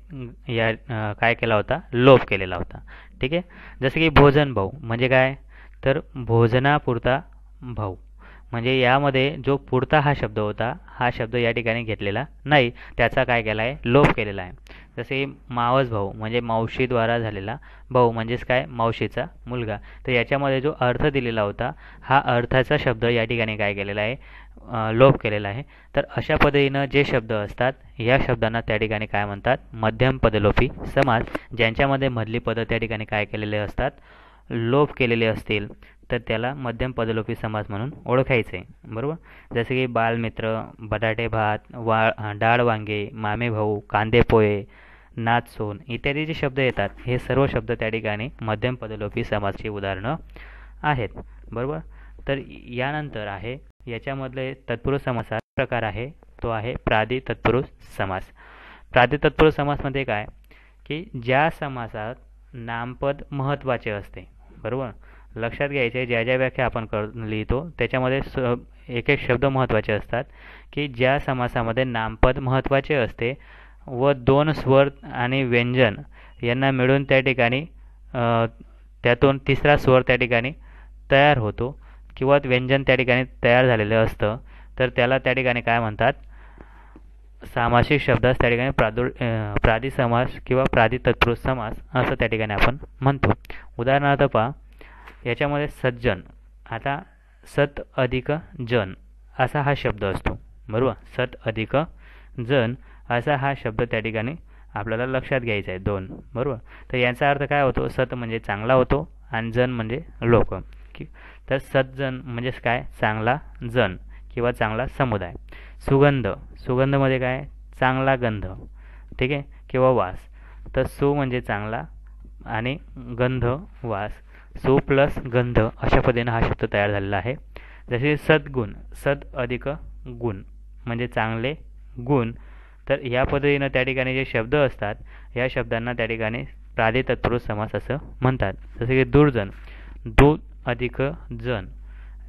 काय केला होता, लोप केलेला होता, ठीक आहे. जसे की भोजन भाऊ म्हणजे काय, तर भोजनापुरता भाऊ म्हणजे यामध्ये जो पुरता हा शब्द होता हा शब्द या ठिकाणी घेतलेला नाही, त्याचा काय केला आहे, लोप केलेला आहे. जसे की मावस भाऊ म्हणजे मावशीद्वारा झालेला भाऊ म्हणजेच काय, मावशीचा मुलगा. तर याच्यामध्ये जो अर्थ दिलेला होता हा अर्थाचा शब्द या ठिकाणी काय केलेला आहे, लोप केलेला आहे. तर अशा पद्धतीनं जे शब्द असतात या शब्दांना त्या ठिकाणी काय म्हणतात, मध्यम पदलोपी समास. ज्यांच्यामध्ये मधली पदं त्या ठिकाणी काय केलेले असतात, लोप केलेले असतील तर त्याला मध्यम पदलोपी समास म्हणून ओळखायचे, बरोबर. जसे की बालमित्र, बटाटे भात, डाळ वांगे, मामे भाऊ, कांदे पोहे, नाचसोन इत्यादी जे शब्द येतात हे सर्व शब्द त्या ठिकाणी मध्यम पदलोपी समासची उदाहरणं आहेत, बरोबर. तर यानंतर आहे याच्यामधले तत्पुरुष समासाचा प्रकार आहे तो आहे प्रादि तत्पुरुष समास. प्रादि तत्पुरुष समासमध्ये काय की ज्या समासात नामपद महत्त्वाचे असते, बरोबर. लक्षात घ्यायचे, ज्या ज्या व्याख्या आपण लिहितो त्याच्यामध्ये एक एक शब्द महत्त्वाचे असतात की ज्या समासामध्ये नामपद महत्त्वाचे असते व 2 स्वर आणि व्यंजन यांना मिळून त्या ठिकाणी त्यातून तिसरा स्वर त्या ठिकाणी तयार होतो किंवा व्यंजन त्या ठिकाणी तयार झालेलं असतं तर त्याला त्या ठिकाणी काय म्हणतात, सामासिक शब्दास त्या ठिकाणी प्रादि समास किंवा प्रादि तत्पुरुष समास असं त्या ठिकाणी आपण म्हणतो. उदाहरणार्थ पहा, याच्यामध्ये सज्जन, आता सत अधिक जन असा हा शब्द असतो, बरोबर. सत अधिक जन असा हा शब्द त्या ठिकाणी आपल्याला लक्षात घ्यायचा आहे, 2, बरोबर. तर याचा अर्थ काय होतो, सत म्हणजे चांगला होतो आणि जन म्हणजे लोक. तर सज्जन म्हणजेच काय, चांगला जन किंवा चांगला समुदाय. सुगंध, सुगंधमध्ये काय, चांगला गंध, ठीक आहे, किंवा वास. तर सु म्हणजे चांगला आणि गंध वास, सु प्लस गंध अशा पद्धतीने हा शब्द तयार झालेला आहे. जसे सद्गुण, सद अधिक गुण म्हणजे चांगले गुण. तर या पद्धतीनं त्या ठिकाणी जे शब्द असतात या शब्दांना त्या ठिकाणी प्रादि तत्पुरुष समास असं म्हणतात. जसे की दुर्जन, दु अधिक जन,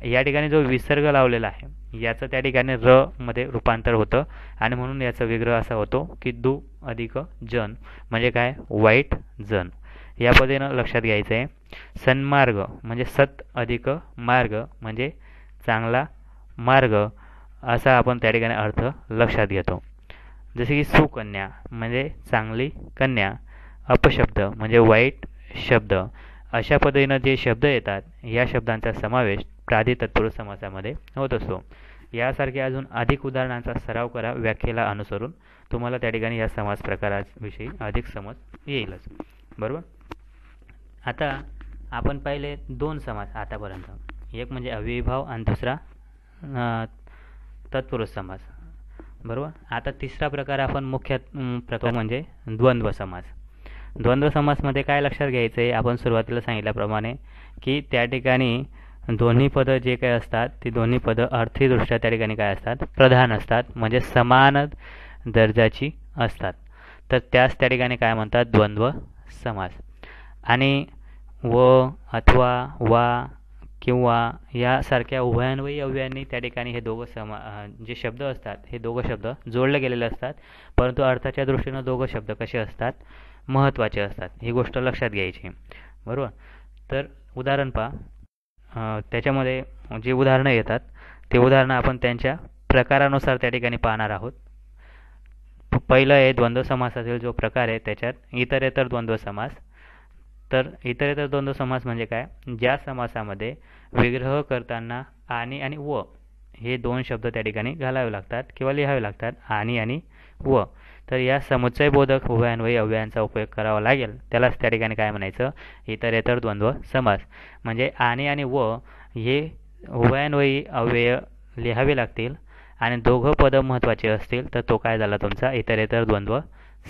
या ठिकाणी जो विसर्ग लावलेला आहे याचं त्या ठिकाणी र मध्ये रूपांतर होतं आणि म्हणून याचा विग्रह असा होतो की दु अधिक जन म्हणजे काय, वाईट जन. या पद्धतीनं लक्षात घ्यायचं आहे. सन्मार्ग म्हणजे सत अधिक मार्ग म्हणजे चांगला मार्ग असा आपण त्या ठिकाणी अर्थ लक्षात घेतो. जसे की सुकन्या म्हणजे चांगली कन्या, अपशब्द म्हणजे वाईट शब्द, अशा पद्धतीनं जे शब्द येतात या शब्दांचा समावेश प्राधी तत्पुरुष समासामध्ये होत असतो. यासारखे अजून अधिक उदाहरणांचा सराव करा व्याख्येला अनुसरून. तुम्हाला त्या ठिकाणी या समास प्रकाराविषयी अधिक समज येईलच. बरोबर. आता आपण पाहिले दोन समास आतापर्यंत, एक म्हणजे अव्ययीभाव आणि दुसरा तत्पुरुष समास. बरोबर. आता तिसरा प्रकार आपण मुख्य प्रकार म्हणजे द्वंद्व समास. द्वंद्व समासमध्ये काय लक्षात घ्यायचं आहे, आपण सुरुवातीला सांगितल्याप्रमाणे की त्या ठिकाणी दोन्ही पदं जे काही असतात ती दोन्ही पदं अर्थीदृष्ट्या त्या ठिकाणी काय असतात, प्रधान असतात, म्हणजे समान दर्जाची असतात. तर त्याच त्या ठिकाणी काय म्हणतात, द्वंद्व समास. आणि व, अथवा, वा, किंवा यासारख्या उभयान्वयी अव्ययांनी त्या ठिकाणी हे दोघं जे शब्द असतात हे दोघं शब्द जोडले गेलेले असतात, परंतु अर्थाच्या दृष्टीनं दोघं शब्द कसे असतात, महत्त्वाचे असतात. ही गोष्ट लक्षात घ्यायची. बरोबर. तर उदाहरण पहा. त्याच्यामध्ये जे उदाहरणं येतात ते उदाहरणं आपण त्यांच्या प्रकारानुसार त्या ठिकाणी पाहणार आहोत. पहिलं आहे द्वंद्व समासातील जो प्रकार आहे त्याच्यात इतरेतर द्वंद्व समास. तर इतरेतर द्वंद्व समास म्हणजे काय, ज्या समासामध्ये विग्रह करताना आणि व हे दोन शब्द त्या ठिकाणी घालावे लागतात किंवा लिहावे लागतात, आणि व. तर या समुच्चयबोधक उभयान्वयी अव्ययांचा उपयोग करावा लागेल, त्यालाच त्या ठिकाणी काय म्हणायचं, इतरेतर द्वंद्व समास. म्हणजे आणि व हे उभयान्वयी अव्यय लिहावे लागतील आणि दोघं पदं महत्त्वाचे असतील तर तो काय झाला तुमचा इतरेतर द्वंद्व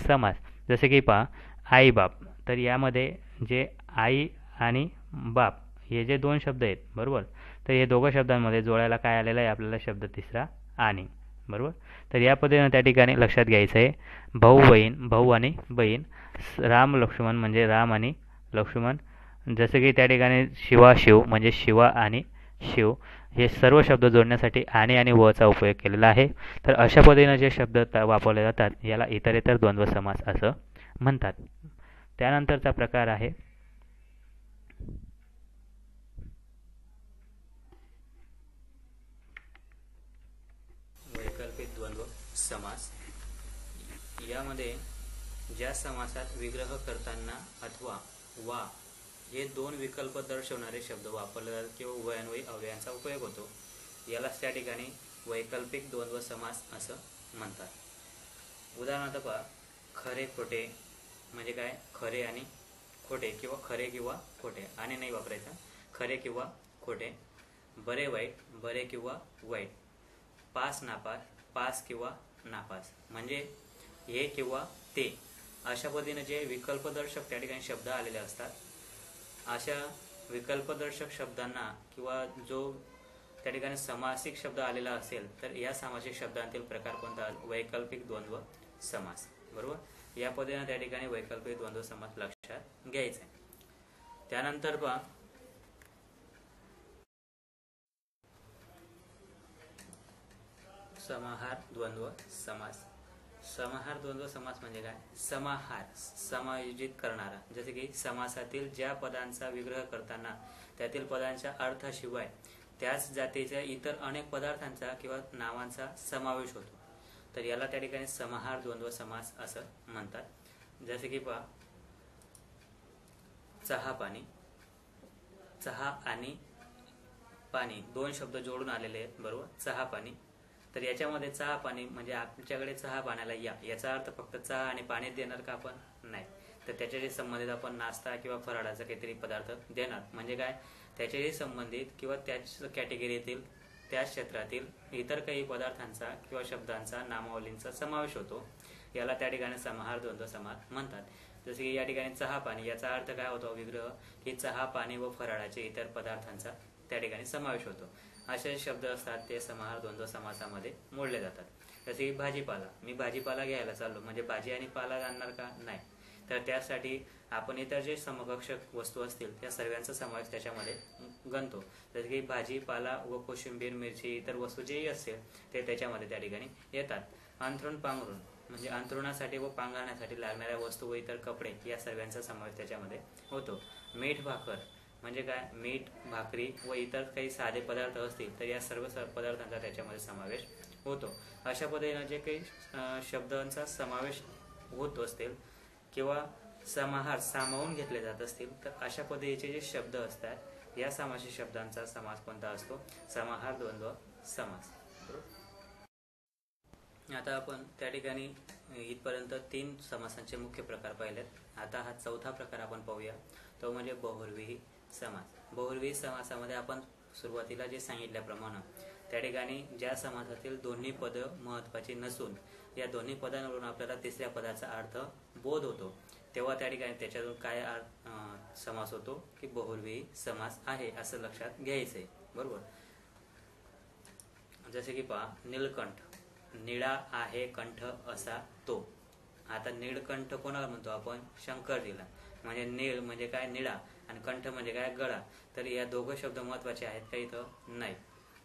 समास. जसे की पहा, आई बाप. तर यामध्ये जे आई आणि बाप हे जे दोन शब्द आहेत, बरोबर, तर हे दोघं शब्दांमध्ये जोडायला काय आलेलं आहे आपल्याला, शब्द तिसरा आणि. बरोबर. तर या पद्धतीनं त्या ठिकाणी लक्षात घ्यायचं आहे, भाऊ बहीण, भाऊ आणि बहीण, राम लक्ष्मण म्हणजे राम आणि लक्ष्मण. जसं की त्या ठिकाणी शिवा शिव म्हणजे शिवा आणि शिव, हे सर्व शब्द जोडण्यासाठी आणि वचा उपयोग केलेला आहे. तर अशा पद्धतीनं जे शब्द वापरले जातात याला इतरेतर द्वंद्व समास असं म्हणतात. त्यानंतरचा प्रकार आहे वैकल्पिक द्वंद्व समास. यामध्ये ज्या समासात विग्रह करताना अथवा वा हे दोन विकल्प दर्शवणारे शब्द वापरले जातात किंवा उभयान्वयी अव्ययांचा उपयोग होतो, यालाच त्या ठिकाणी वैकल्पिक द्वंद्व समास असं म्हणतात. उदाहरणार्थ पहा, खरे खोटे म्हणजे काय, खरे आणि खोटे किंवा खरे किंवा खोटे, आणि नाही वापरायचा, खरे किंवा खोटे. बरे वाईट, बरे किंवा वाईट. पास नापास, पास किंवा नापास, म्हणजे हे किंवा ते. अशा पद्धतीने जे विकल्पदर्शक त्या ठिकाणी शब्द आलेले असतात, अशा विकल्पदर्शक शब्दांना किंवा जो त्या ठिकाणी समासिक शब्द आलेला असेल तर या सामासिक शब्दांतील प्रकार कोणता, वैकल्पिक द्वंद्व समास. बरोबर. या पद्धतीने त्या ठिकाणी वैकल्पिक द्वंद्व समास लक्षात घ्यायचा आहे. त्यानंतर पहा, समाहार द्वंद्व समास. समाहार द्वंद्व समास म्हणजे काय, समाहार समायोजित करणारा. जसे की समासातील ज्या पदांचा विग्रह करताना त्यातील पदांच्या अर्थाशिवाय त्याच जातीच्या इतर अनेक पदार्थांचा किंवा नावांचा समावेश होतो, तर याला त्या ठिकाणी समाहार द्वंद्व समास असं म्हणतात. जसे की पहा, चहा पाणी. चहा आणि पाणी दोन शब्द जोडून आलेले आहेत, बरोबर, चहा पाणी. तर याच्यामध्ये चहा पाणी म्हणजे आमच्याकडे चहा पाण्याला याचा अर्थ फक्त चहा आणि पाणी देणार का आपण, नाही, तर त्याच्याशी संबंधित आपण नाश्ता किंवा फराळाचा काहीतरी पदार्थ देणार. म्हणजे काय, त्याच्याशी संबंधित किंवा त्याच कॅटेगरीतील त्याच क्षेत्रातील इतर काही पदार्थांचा किंवा शब्दांचा नामावलींचा समावेश होतो, याला त्या ठिकाणी समाहार द्वंद्व समास म्हणतात. जसे की या ठिकाणी चहा पाणी, याचा अर्थ काय होतो, विग्रह की चहा पाणी व फराळाचे इतर पदार्थांचा त्या ठिकाणी समावेश होतो. असे शब्द असतात ते समाहार द्वंद्व समासामध्ये मोडले जातात. जसे की भाजीपाला. मी भाजीपाला घ्यायला चाललो, म्हणजे भाजी आणि पाला आणणार का, नाही, तर त्यासाठी आपण इतर जे समकक्ष वस्तू असतील त्या सर्वांचा समावेश त्याच्यामध्ये गणतो. जसे की भाजीपाला व कोशिंबीर, मिरची, इतर वस्तू जेही असेल ते त्याच्यामध्ये त्या ठिकाणी येतात. अंथरूण पांघरूण म्हणजे अंथरुणासाठी व पांघरण्यासाठी लागणाऱ्या वस्तू व इतर कपडे या सर्वांचा समावेश त्याच्यामध्ये होतो. मीठ भाकर म्हणजे काय, मीठ भाकरी व इतर काही साधे पदार्थ असतील तर या सर्व पदार्थांचा त्याच्यामध्ये समावेश होतो. अशा पद्धतीने जे काही शब्दांचा समावेश होत असतील किंवा समाहार सामावून घेतले जात असतील तर अशा पद्धतीचे जे शब्द असतात या समासी शब्दांचा समास कोणता असतो? समाहार द्वंद्व समास. आता आपण त्या ठिकाणी इथपर्यंत 3 समासांचे मुख्य प्रकार पाहिलेत. आता हा चौथा प्रकार आपण पाहूया, तो म्हणजे बहुव्रीही समास. बहुव्रीही समासामध्ये आपण सुरुवातीला जे सांगितल्याप्रमाणे त्या ठिकाणी ज्या समासातील दोन्ही पद महत्त्वाची नसून या दोन्ही पदांवरून आपल्याला तिसऱ्या पदाचा अर्थ बोध होतो, तेव्हा त्या ठिकाणी त्याच्यातून काय समास होतो की बहुव्रीही समास आहे असं लक्षात घ्यायचं आहे. बरोबर. जसे की पहा, नीलकंठ, निळा आहे कंठ असा तो. आता नीळकंठ कोणाला म्हणतो आपण? शंकरजीला. म्हणजे नीळ म्हणजे काय? निळा, आणि कंठ म्हणजे काय? गळा. तर या दोघं शब्द महत्वाचे आहेत का? इथं नाही.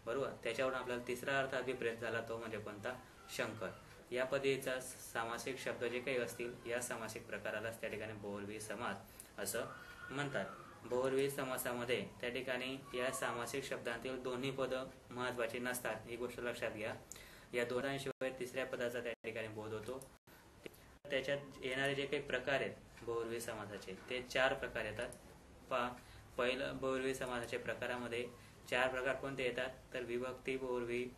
बरोबर. त्याच्यावरून आपल्याला तिसरा अर्थ अभिप्रेत झाला, तो म्हणजे कोणता? शंकर. या पद्धतीचा सामासिक शब्द जे काही असतील या सामासिक प्रकारालाच त्या ठिकाणी बहुव्रीही समास असं म्हणतात. बहुव्रीही समासामध्ये त्या ठिकाणी या सामासिक शब्दांतील दोन्ही पद महत्वाची नसतात, ही गोष्ट लक्षात घ्या. या दोघांशिवाय तिसऱ्या पदाचा त्या ठिकाणी बोध होतो. त्याच्यात येणारे जे काही प्रकार आहेत बहुव्रीही समासाचे ते 4 प्रकार येतात. पहिलं बहुव्रीही समासाच्या प्रकारामध्ये 4 प्रकार कोणते येतात? तर विभक्ती बहुव्रीही,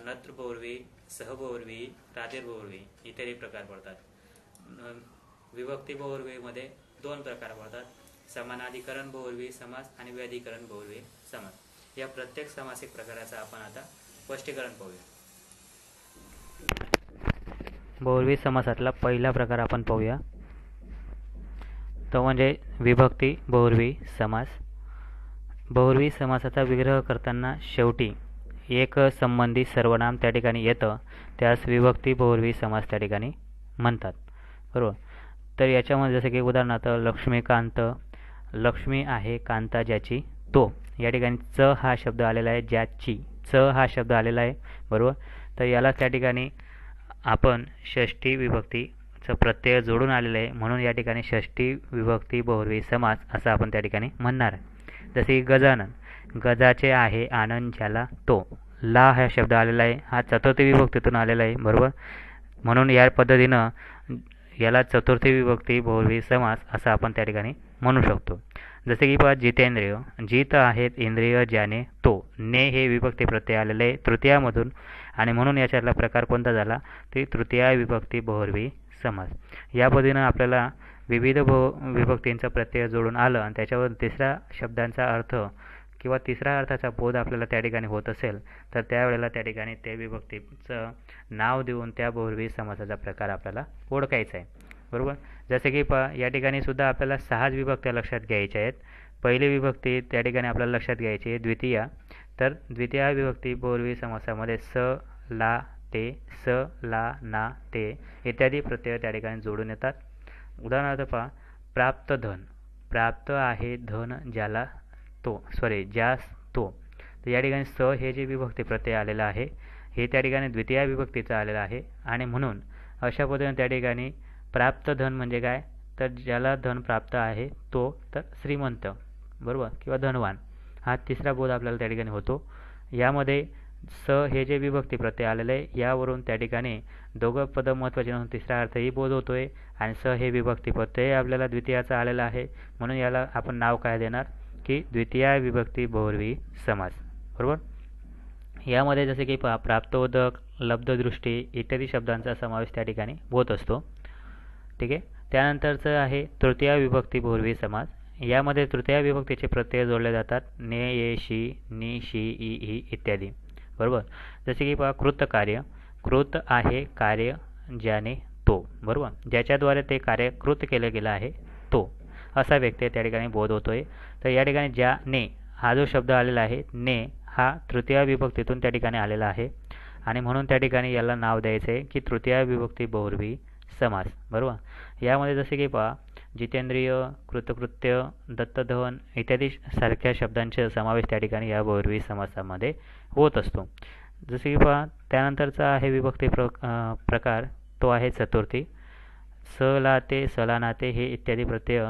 नत्र बहुव्रीही, सहबहुव्रीही, राधीर बहुव्रीही इत्यादी प्रकार पडतात. विभक्ती बहुव्रीहीमध्ये 2 प्रकार पडतात, समानाधिकरण बहुव्रीही समास आणि व्याधिकरण बहुव्रीही समास. या प्रत्येक सामासिक प्रकाराचा आपण आता स्पष्टीकरण पाहूया. बहुव्रीही समासातला पहिला प्रकार आपण पाहूया, तो म्हणजे विभक्ती बहुव्रीही समास. बहुव्रीही समासाचा विग्रह करताना शेवटी एक संबंधी सर्वनाम त्या ठिकाणी येतं, त्यास विभक्ती बहुव्रीही समास त्या ठिकाणी म्हणतात. बरोबर. तर याच्यामध्ये जसं की उदाहरणार्थ लक्ष्मीकांत, लक्ष्मी आहे कांता ज्याची तो. या ठिकाणी च हा शब्द आलेला आहे, ज्याची च हा शब्द आलेला आहे. बरोबर. तर याला त्या ठिकाणी आपण षष्ठी विभक्तीचं प्रत्यय जोडून आलेलं आहे, म्हणून या ठिकाणी षष्ठी विभक्ती बहुव्रीही समास असं आपण त्या ठिकाणी म्हणणार आहे. जसे की गजानन, गजाचे आहे आनंद ज्याला तो. ला हा शब्द आलेला आहे, हा चतुर्थी विभक्तीतून आलेला आहे. बरोबर. म्हणून या पद्धतीनं याला चतुर्थी विभक्ती बहुव्रीही समास असं आपण त्या ठिकाणी म्हणू शकतो. जसे की पहा, जितेंद्रिय, जित आहेत इंद्रिय ज्याने तो. ने हे विभक्ती प्रत्यय आलेले आहे तृतीयामधून, आणि म्हणून याच्यातला प्रकार कोणता झाला? ते तृतीया विभक्ती बहुव्रीही समास. या पद्धतीनं आपल्याला विविध विभक्तींचा प्रत्यय जोडून आलं आणि त्याच्यावर तिसऱ्या शब्दांचा अर्थ किंवा तिसऱ्या अर्थाचा बोध आपल्याला त्या ठिकाणी होत असेल तर त्यावेळेला त्या ठिकाणी त्या विभक्तीचं नाव देऊन त्या बहुव्रीही समासाचा प्रकार आपल्याला ओळखायचा आहे. बरोबर. जसे की या ठिकाणी सुद्धा आपल्याला 6 विभक्त्या लक्षात घ्यायच्या आहेत. पहिली विभक्ती त्या ठिकाणी आपल्याला लक्षात घ्यायची आहे द्वितीया. तर द्वितीया विभक्ती बहुव्रीही समासामध्ये स, ला, ते, स, ला, ना, ते इत्यादी प्रत्यय त्या ठिकाणी जोडून येतात. उदाहरणार्थ पहा, प्राप्त धन, प्राप्त आहे धन ज्याला तो, ज्यास तो. तर या ठिकाणी स हे जे विभक्ती प्रत्यय आलेला आहे हे त्या ठिकाणी द्वितीया विभक्तीचं आलेलं आहे, आणि म्हणून अशा पद्धतीने त्या ठिकाणी प्राप्त धन म्हणजे काय? तर ज्याला धन प्राप्त आहे तो, तर श्रीमंत. बरोबर. किंवा धनवान हा तिसरा बोध आपल्याला त्या ठिकाणी होतो. यामध्ये स हे जे विभक्ती प्रत्यय आलेलं आहे यावरून त्या ठिकाणी दोघं पद महत्त्वाचे नसून तिसरा अर्थही बोध होतोय, आणि स हे विभक्ती प्रत्यय आपल्याला द्वितीयाचा आलेला आहे, म्हणून याला आपण नाव काय देणार की द्वितीया विभक्ती बहुव्रीही समास. बरोबर. यामध्ये जसे की प्राप्तोदक, लब्धदृष्टी इत्यादी शब्दांचा समावेश त्या ठिकाणी होत असतो. ठीक आहे. त्यानंतरचं आहे तृतीया विभक्ती बहुव्रीही समास. यामध्ये तृतीया विभक्तीचे प्रत्यय जोडले जातात, ने, ये, शी, नि, शी, इ, ही इत्यादी. बरोबर. जसे की कृतकार्य, कृत आहे कार्य ज्याने तो. बरोबर. ज्याच्याद्वारे ते कार्य कृत केलं गेलं आहे तो, असा व्यक्ती त्या ठिकाणी बोध होतोय. तर या ठिकाणी ज्याने हा जो शब्द आलेला आहे, ने हा तृतीया विभक्तीतून त्या ठिकाणी आलेला आहे, आणि म्हणून त्या ठिकाणी याला नाव द्यायचं आहे की तृतीया विभक्ती बहुव्रीही समास. बरोबर. यामध्ये जसे की जितेंद्रिय, कृतकृत्य, दत्तधन इत्यादी सारख्या शब्दांचे समावेश त्या ठिकाणी या बहुव्रीही समासामध्ये होत असतो. जसे की त्यानंतरचा आहे विभक्ती प्रकार, तो आहे चतुर्थी. स, ला, ते, सला, नाते हे इत्यादी प्रत्यय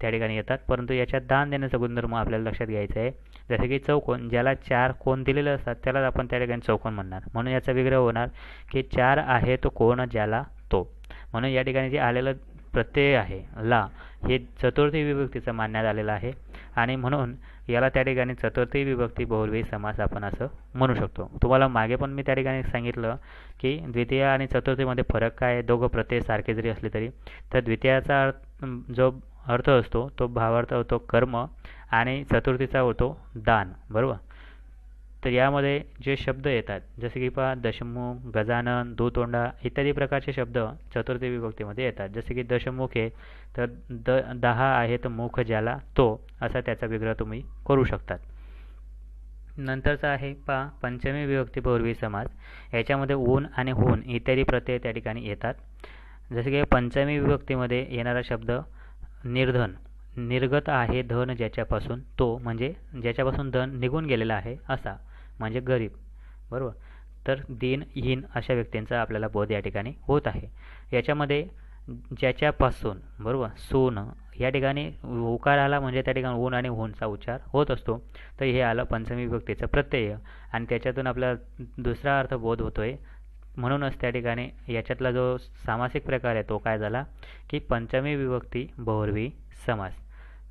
त्या ठिकाणी येतात, परंतु याच्यात दान देण्याचा गुणधर्म आपल्याला लक्षात घ्यायचा आहे. जसे की चौकोन, ज्याला 4 कोन दिलेले असतात त्यालाच आपण त्या ठिकाणी चौकोन म्हणणार. म्हणून याचा विग्रह होणार की 4 आहे तो कोण ज्याला तो. म्हणून या ठिकाणी जे आलेलं प्रत्यय आहे ला, हे चतुर्थी विभक्तीचं मानण्यात आलेलं आहे आणि म्हणून याला त्या ठिकाणी चतुर्थी विभक्ती बहुव्रीही समास आपण असं म्हणू शकतो. तुम्हाला मागे पण मी त्या ठिकाणी सांगितलं की द्वितीय आणि चतुर्थीमध्ये फरक काय आहे. दोघं प्रत्यय सारखे जरी असले तरी, तर द्वितीयाचा जो अर्थ असतो तो भावार्थ होतो कर्म आणि चतुर्थीचा होतो दान, बरोबर. तर यामध्ये जे शब्द येतात जसे की पहा दशमुख, गजानन, दुतोंडा इत्यादी प्रकारचे शब्द चतुर्थी विभक्तीमध्ये येतात. जसे की दशमुख आहे तर 10 आहे तर मुख ज्याला तो, असा त्याचा विग्रह तुम्ही करू शकतात. नंतरचा आहे पहा पंचमी विभक्ती बहुव्रीही समास. याच्यामध्ये ऊन आणि हून इत्यादी प्रत्यय त्या ठिकाणी येतात. जसे की पंचमी विभक्तीमध्ये येणारा शब्द निर्धन, निर्गत आहे धन ज्याच्यापासून तो, म्हणजे ज्याच्यापासून धन निघून गेलेला आहे असा, म्हणजे गरीब, बरोबर. तर दीन, हीन अशा व्यक्तींचा आपल्याला बोध या ठिकाणी होत आहे. याच्यामध्ये ज्याच्यापासून, बरोबर, सून या ठिकाणी उकार आला म्हणजे त्या ठिकाणी ऊन आणि हूनचा उच्चार होत असतो. तर हे आलं पंचमी विभक्तीचं प्रत्यय आणि त्याच्यातून आपल्याला दुसरा अर्थ बोध होतोय. म्हणूनच त्या ठिकाणी याच्यातला जो सामासिक प्रकार आहे तो काय झाला की पंचमी विभक्ती बहुव्रीही समास,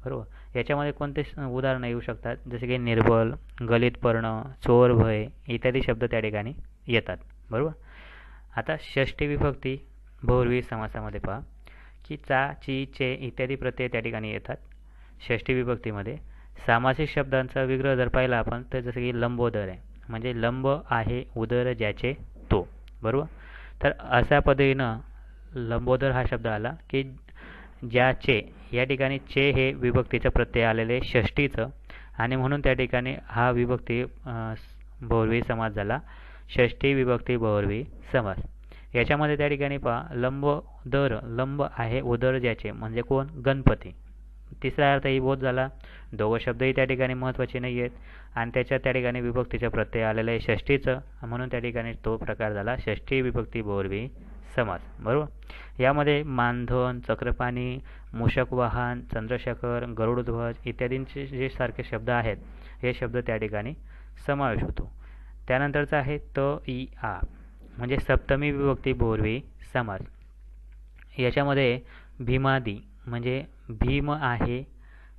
बरोबर. याच्यामध्ये कोणते उदाहरणं येऊ शकतात जसे की निर्बल, गलित पर्ण, चोर, भय इत्यादी शब्द त्या ठिकाणी येतात, बरोबर. आता षष्ठी विभक्ती बहुव्रीही समासामध्ये पहा की चा, ची, चे इत्यादी प्रत्यय त्या ठिकाणी येतात. षष्ठी विभक्तीमध्ये सामासिक शब्दांचा विग्रह जर पाहिला आपण तर जसं की लंबोदर आहे, म्हणजे लंब आहे उदर ज्याचे तो, बरोबर. तर अशा पद्धतीनं लंबोदर हा शब्द आला की ज्याचे, या ठिकाणी चे हे विभक्तीचं प्रत्यय आलेले षष्टीचं आणि म्हणून त्या ठिकाणी हा विभक्ती बहुव्रीही समास झाला, षष्ठी विभक्ती बहुव्रीही समास. याच्यामध्ये त्या ठिकाणी पहा लंबोदर, लंब आहे उदर ज्याचे म्हणजे कोण, गणपती. तिसरा अर्थही बोध झाला. दोघं शब्दही त्या ठिकाणी महत्त्वाचे नाही आहेत आणि त्याच्यात त्या ठिकाणी विभक्तीचं प्रत्यय आलेलं आहे षष्टीचं, म्हणून त्या ठिकाणी तो प्रकार झाला षष्ठी विभक्ती बहुव्रीही समास, बरोबर. यामध्ये मानधन, चक्रपाणी, मूषकवाहन, चंद्रशेखर, गरुडध्वज इत्यादींचे जे सारखे शब्द आहेत हे शब्द त्या ठिकाणी समावेश होतो. त्यानंतरचा आहे त, इ, आ म्हणजे सप्तमी विभक्ती बहुव्रीही समास. याच्यामध्ये भीमादी म्हणजे भीम आहे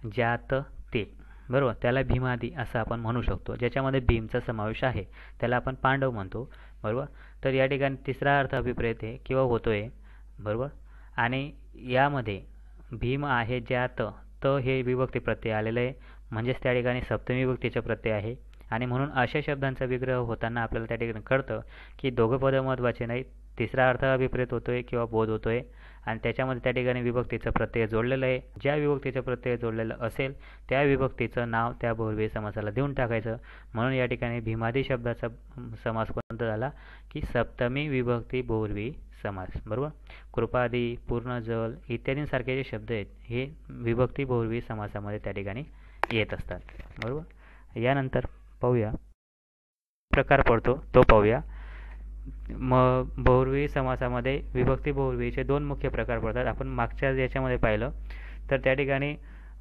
ज्यात ते, बरोबर, त्याला भीमादी असं आपण म्हणू शकतो. ज्याच्यामध्ये भीमचा समावेश आहे त्याला आपण पांडव म्हणतो, बरोबर. तर या ठिकाणी तिसरा अर्थ अभिप्रेत आहे किंवा होतोय, बरोबर. आणि यामध्ये भीम आहे ज्यात त हे विभक्ती प्रत्यय आलेलं आहे, म्हणजेच त्या ठिकाणी सप्तमी विभक्तीचा प्रत्यय आहे आणि म्हणून अशा शब्दांचा विग्रह होताना आपल्याला त्या ठिकाणी कळतं की दोघं पदं महत्त्वाचे नाहीत. तिसरा अर्थ अभिप्रेत होतोय किंवा बोध होतोय आणि त्याच्यामध्ये त्या ठिकाणी विभक्तीचं प्रत्यय जोडलेलं आहे. ज्या विभक्तीचं प्रत्यय जोडलेलं असेल त्या विभक्तीचं नाव त्या बहुव्रीही समासाला देऊन टाकायचं. म्हणून या ठिकाणी भीमादी शब्दाचा समास कोणता झाला की सप्तमी विभक्ती बहुव्रीही समास, बरोबर. कृपादी, पूर्णजल इत्यादींसारखे जे शब्द आहेत हे विभक्ती बहुव्रीही समासामध्ये त्या ठिकाणी येत असतात, बरोबर. यानंतर पाहूया प्रकार पडतो तो पाहूया. मग बहुव्रीही समासामध्ये विभक्ती बहुव्रीहीचे दोन मुख्य प्रकार पडतात. आपण मागच्या याच्यामध्ये पाहिलं तर त्या ठिकाणी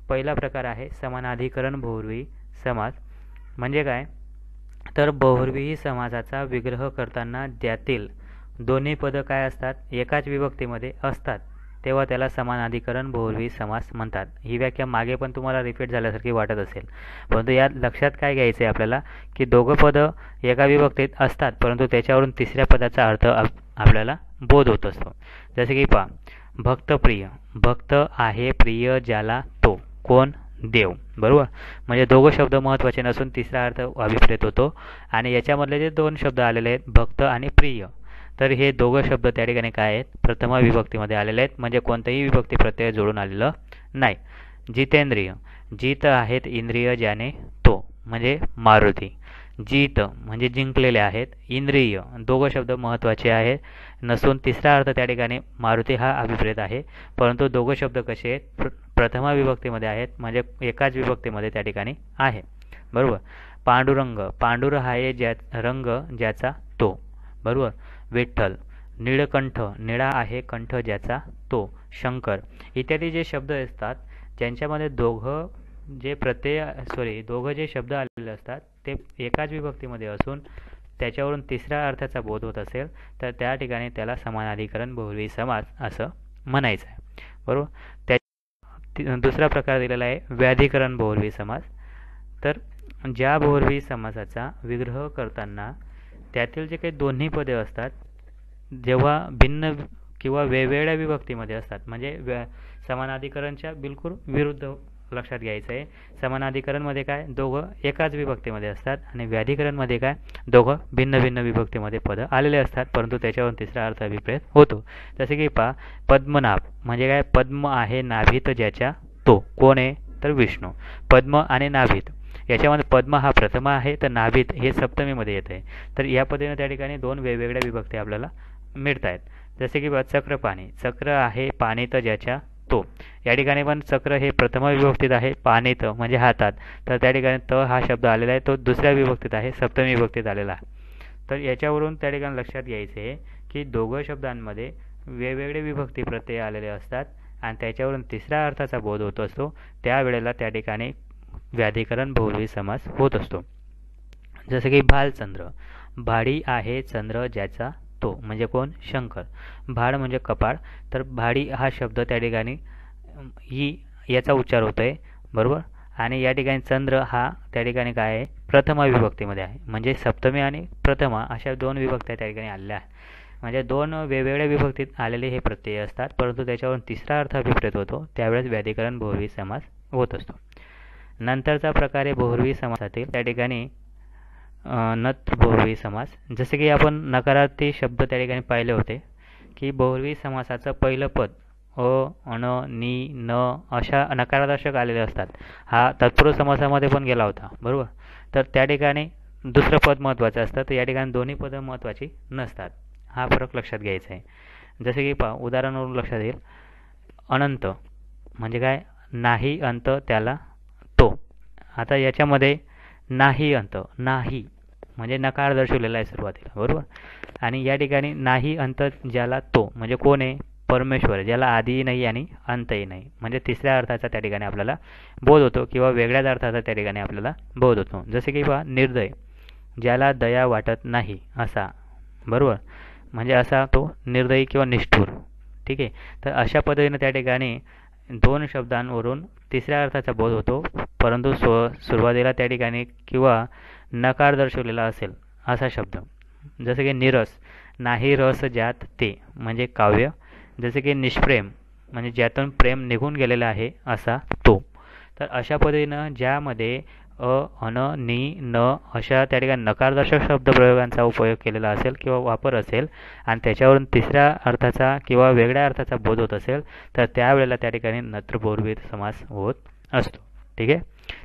पहिला प्रकार आहे समानाधिकरण बहुव्रीही समास. म्हणजे काय तर बहुव्रीही समासाचा विग्रह करताना ज्यातील दोन्ही पदं काय असतात एकाच विभक्तीमध्ये असतात तेव्हा त्याला समानाधिकरण बहुव्रीही समास म्हणतात. ही व्याख्या मागे पण तुम्हाला रिपीट झाल्यासारखी वाटत असेल, परंतु यात लक्षात काय घ्यायचं आहे आपल्याला की दोघं पदं एका विभक्तीत असतात परंतु त्याच्यावरून तिसऱ्या पदाचा अर्थ आपल्याला बोध होत असतो. जसे की पहा भक्तप्रिय, भक्त आहे प्रिय ज्याला तो, कोण, देव, बरोबर. म्हणजे दोघं शब्द महत्त्वाचे नसून तिसरा अर्थ अभिप्रेत होतो आणि याच्यामधले जे दोन शब्द आलेले आहेत भक्त आणि प्रिय, तर हे दोघं शब्द त्या ठिकाणी काय आहेत प्रथमा विभक्तीमध्ये आलेले आहेत, म्हणजे कोणताही विभक्ती प्रत्यय जोडून आलेलं नाही. जितेंद्रिय, जित आहेत इंद्रिय ज्याने तो, म्हणजे मारुती. जित म्हणजे जिंकलेले आहेत, इंद्रिय दोघं शब्द महत्त्वाचे आहेत नसून तिसरा अर्थ त्या ठिकाणी मारुती हा अभिप्रेत आहे, परंतु दोघं शब्द कसे आहेत प्रथमा विभक्तीमध्ये आहेत म्हणजे एकाच विभक्तीमध्ये त्या ठिकाणी आहे, बरोबर. पांडुरंग, पांडुर आहे ज्या रंग ज्याचा तो, बरोबर. विठ्ठल, नीळकंठ, निळा आहे कंठ ज्याचा तो, शंकर इत्यादी जे शब्द असतात ज्यांच्यामध्ये दोघं जे दोघं जे शब्द आलेले असतात ते एकाच विभक्तीमध्ये असून त्याच्यावरून तिसऱ्या अर्थाचा बोध होत असेल तर त्या ठिकाणी त्याला समानाधिकरण बहुव्रीही समास असं म्हणायचं आहे. बरोबर. दुसरा प्रकार दिलेला आहे व्याधिकरण बहुव्रीही समास. तर ज्या बहुव्रीही समासाचा विग्रह करताना त्यातील जे काही दोन्ही पदे असतात जेव्हा भिन्न किंवा वेगवेगळ्या विभक्तीमध्ये असतात, म्हणजे समानाधिकरणच्या बिलकुल विरुद्ध लक्षात घ्यायचं आहे. समानाधिकरणमध्ये काय दोघं एकाच विभक्तीमध्ये असतात आणि व्याधिकरणमध्ये काय दोघं भिन्न भिन्न विभक्तीमध्ये पदं आलेले असतात, परंतु त्याच्यावरून तिसरा अर्थ अभिप्रेत होतो. जसे की पहा पद्मनाभ म्हणजे काय, पद्म आहे नाभित ज्याच्या तो. कोण आहे तर विष्णू. पद्म आणि नाभित याच्यामध्ये पद्म हा प्रथम आहे तर नाभित हे सप्तमीमध्ये येत आहे. तर या पद्धतीने त्या ठिकाणी दोन वेगवेगळ्या विभक्ती आपल्याला मिळत आहेत. जसे की चक्र पाणी, चक्र आहे पाणीत ज्याच्या तो. या ठिकाणी पण चक्र हे प्रथम विभक्तीत आहे, पाणीत म्हणजे हातात, तर त्या ठिकाणी त हा शब्द आलेला आहे तो दुसऱ्या विभक्तीत आहे, सप्तमी विभक्तीत आलेला आहे. तर याच्यावरून त्या ठिकाणी लक्षात घ्यायचे आहे की दोघं शब्दांमध्ये वेगवेगळे विभक्ती प्रत्यय आलेले असतात आणि त्याच्यावरून तिसऱ्या अर्थाचा बोध होत असतो. त्यावेळेला त्या ठिकाणी व्याधिकरण बहुव्रीही समास होत असतो. जसं की भालचंद्र, भाडी आहे चंद्र ज्याचा तो, म्हणजे कोण शंकर. भाड म्हणजे कपाळ, तर भाडी हा शब्द त्या ठिकाणी ही याचा उच्चार होतो आहे. बरोबर. आणि या ठिकाणी चंद्र हा त्या ठिकाणी काय आहे प्रथमा विभक्तीमध्ये आहे, म्हणजे सप्तमी आणि प्रथमा अशा दोन विभक्त्या त्या ठिकाणी आलेल्या आहेत. म्हणजे दोन वेगवेगळ्या विभक्तीत आलेले हे प्रत्यय असतात, परंतु त्याच्यावरून तिसरा अर्थ अभिप्रेत होतो, त्यावेळेस व्याधिकरण बहुव्रीही समास होत असतो. नंतरचा प्रकार आहे बहुव्रीही समासातील त्या ठिकाणी नत्र बहुव्रीही समास. जसे की आपण नकारार्थी शब्द त्या ठिकाणी पाहिले होते की बहुव्रीही समासाचं पहिलं पद अन, नि, न अशा नकारार्थक आलेले असतात. हा तत्पुरुष समासामध्ये पण गेला होता. बरोबर. तर त्या ठिकाणी दुसरं पद महत्त्वाचं असतं, तर या ठिकाणी दोन्ही पदं महत्त्वाची नसतात. हा फरक लक्षात घ्यायचा आहे. जसे की पहा उदाहरणावरून लक्षात येईल. अनंत म्हणजे काय, नाही अंत त्याला तो. आता याच्यामध्ये नाही अंत, नाही म्हणजे नकार दर्शवलेला आहे सुरुवातीला. बरोबर. आणि या ठिकाणी नाही अंत ज्याला तो म्हणजे कोण आहे परमेश्वर, ज्याला आदिही नाही आणि अंतही नाही, म्हणजे तिसऱ्या अर्थाचा त्या ठिकाणी आपल्याला बोध होतो किंवा वेगळ्याच अर्थाचा त्या ठिकाणी आपल्याला बोध होतो. जसे की पहा निर्दय, ज्याला दया वाटत नाही असा. बरोबर. म्हणजे असा तो निर्दयी किंवा निष्ठुर. ठीक आहे. तर अशा पद्धतीने त्या ठिकाणी दोन शब्दांवरून तिसऱ्या अर्थाचा बोध होतो, परंतु सुरुवातीला त्या ठिकाणी किंवा नकार दर्शवलेला असेल असा शब्द. जसे की निरस, नाही रस ज्यात ते म्हणजे काव्य. जसे की निष्प्रेम म्हणजे ज्यातून प्रेम निघून गेलेला आहे असा तो. तर अशा पद्धतीनं ज्यामध्ये अन, नि, न अशा त्या ठिकाणी नकारदर्शक शब्दप्रयोगांचा उपयोग केलेला असेल किंवा वापर असेल आणि त्याच्यावरून तिसऱ्या अर्थाचा किंवा वेगळ्या अर्थाचा बोध होत असेल तर त्यावेळेला त्या ठिकाणी नत्र बहुव्रीही समास होत असतो. ठीक आहे.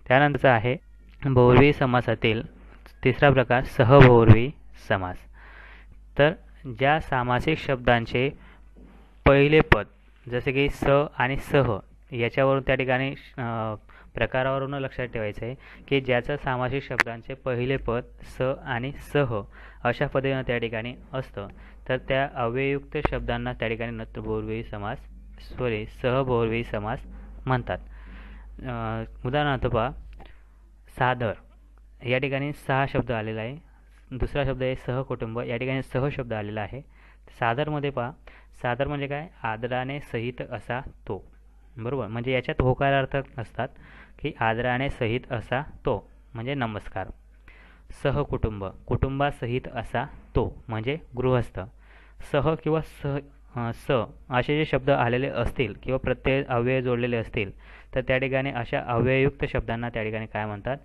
त्यानंतरचा आहे बहुव्रीही समासातील तिसरा प्रकार सहबहुव्रीही समास. तर ज्या सामासिक शब्दांचे पहिले पद जसे की स आणि सह याच्यावरून त्या ठिकाणी प्रकारावरून लक्षात ठेवायचं आहे की ज्याचं सामासिक शब्दांचे पहिले पद स आणि सह अशा पद्धतीनं त्या ठिकाणी असतं तर त्या अव्ययुक्त शब्दांना त्या ठिकाणी नत्र बहुव्रीही समास सहबहुव्रीही समास म्हणतात. उदाहरणार्थ पहा सादर, या ठिकाणी सहा शब्द आलेला आहे. दुसरा शब्द आहे सहकुटुंब, या ठिकाणी सह शब्द आलेला आहे. सादरमध्ये पहा, सादर म्हणजे काय, आदराने सहित असा तो. बरोबर. म्हणजे याच्यात होकारार्थ असतात की आदराने सहित असा तो म्हणजे नमस्कार. सहकुटुंब, कुटुंबासहित असा तो म्हणजे गृहस्थ. सह किंवा स असे जे शब्द आलेले असतील किंवा प्रत्यय अव्यय जोडलेले असतील तर त्या ठिकाणी अशा अव्ययुक्त शब्दांना त्या ठिकाणी काय म्हणतात,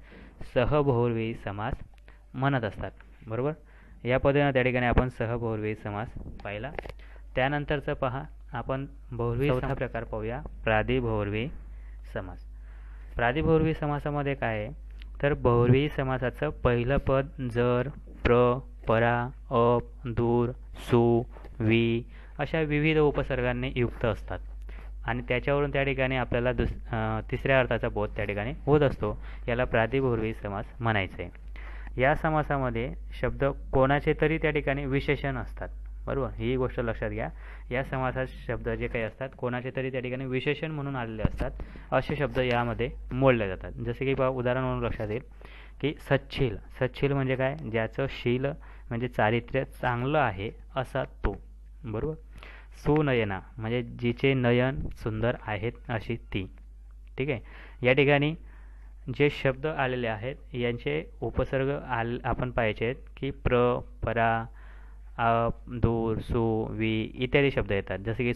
सहबहुव्रीही समास म्हणत असतात. बरोबर. या पद्धतीने त्या ठिकाणी आपण सहबहुव्रीही समास पाहिला. त्यानंतरचं पहा आपण बहुव्रीही चौथा प्रकार पाहूया, प्रादिबहुव्रीही समास. प्रादिबहुव्रीही समासामध्ये काय आहे तर बहुव्रीही समासाचं पहिलं पद जर, प्र, परा, अप, दूर, सु, वि अशा विविध उपसर्गांनी युक्त असतात आणि त्याच्यावरून त्या ठिकाणी आपल्याला तिसऱ्या अर्थाचा बोध त्या ठिकाणी होत असतो. याला प्रादिबहुव्रीही समास म्हणायचं आहे. या समासामध्ये शब्द कोणाचे तरी त्या ठिकाणी विशेषण असतात. बरोबर, ही गोष्ट लक्षात घ्या. या समासात शब्द जे काही असतात कोणाचे तरी त्या ठिकाणी विशेषण म्हणून आलेले असतात, असे शब्द यामध्ये मोडले जातात. जसे की उदाहरण म्हणून लक्षात येईल की सच्छील. सच्छील म्हणजे काय? ज्याचं शील म्हणजे चारित्र्य चांगलं आहे असा तो. बरोबर. सुनयना म्हणजे जिचे नयन सुंदर आहेत अशी ती. ठीक आहे. या ठिकाणी जे शब्द आलेले आहेत यांचे उपसर्ग आपण पाहायचे आहेत की प्र, परा, दूर, सु, वि इत्यादी शब्द येतात. जसे की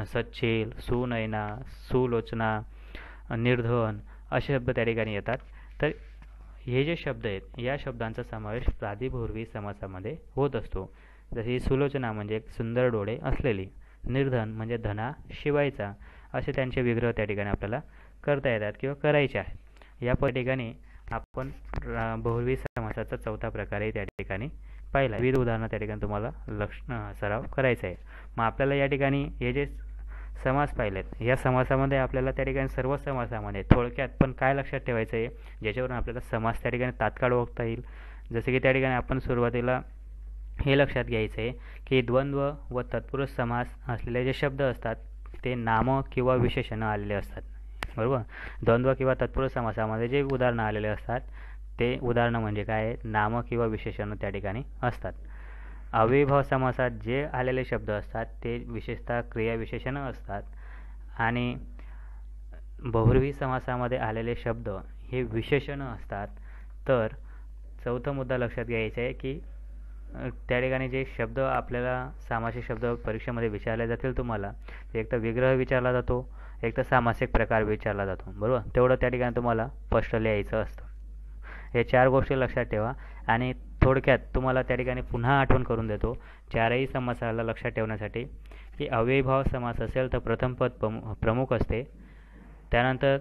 सच्छील, सुनयना, सुलोचना, निर्धन असे शब्द त्या ठिकाणी येतात. तर हे जे शब्द आहेत या शब्दांचा समावेश प्रातिपूर्वी समासामध्ये होत असतो. जसे सुलोचना म्हणजे सुंदर डोळे असलेली, निर्धन म्हणजे धना शिवायचा, असे त्यांचे विग्रह त्या ठिकाणी आपल्याला करता येतात किंवा करायचे आहेत. या ठिकाणी आपण बहुव्रीही समासाचा चौथा प्रकारही त्या ठिकाणी पाहिला. विविध उदाहरणं त्या ठिकाणी तुम्हाला सराव करायचा आहे. मग आपल्याला या ठिकाणी हे जे समास पाहिलेत या समासामध्ये आपल्याला त्या ठिकाणी सर्व समासामध्ये थोडक्यात पण काय लक्षात ठेवायचं आहे ज्याच्यावरून आपल्याला समास त्या ठिकाणी तात्काळ ओळखता येईल. जसे की त्या ठिकाणी आपण सुरुवातीला हे लक्षात घ्यायचं आहे की द्वंद्व व तत्पुरुष समास असलेले जे शब्द असतात ते नाम किंवा विशेषणं आलेले असतात. बरोबर. द्वंद्व किंवा तत्पुरुष समासामध्ये जे उदाहरणं आलेले असतात ते उदाहरणं म्हणजे काय? नाम किंवा विशेषणं त्या ठिकाणी असतात. अव्ययीभाव समासात जे आलेले शब्द असतात ते विशेषतः क्रियाविशेषणं असतात आणि बहुव्रीही समासामध्ये आलेले शब्द हे विशेषणं असतात. तर चौथा मुद्दा लक्षात घ्यायचा आहे की त्या ठिकाणी जे शब्द आपल्याला सामासिक शब्द परीक्षेमध्ये विचारले जातील तुम्हाला, एक तर विग्रह विचारला जातो, एक तर सामासिक प्रकार विचारला जातो. बरोबर. तेवढं त्या ठिकाणी तुम्हाला स्पष्ट लिहायचं असतं. हे 4 गोष्टी लक्षात ठेवा. आणि थोडक्यात तुम्हाला त्या ठिकाणी पुन्हा आठवण करून देतो चारही समासाला लक्षात ठेवण्यासाठी की अव्ययीभाव समास असेल तर प्रथम पद प्रमुख असते, त्यानंतर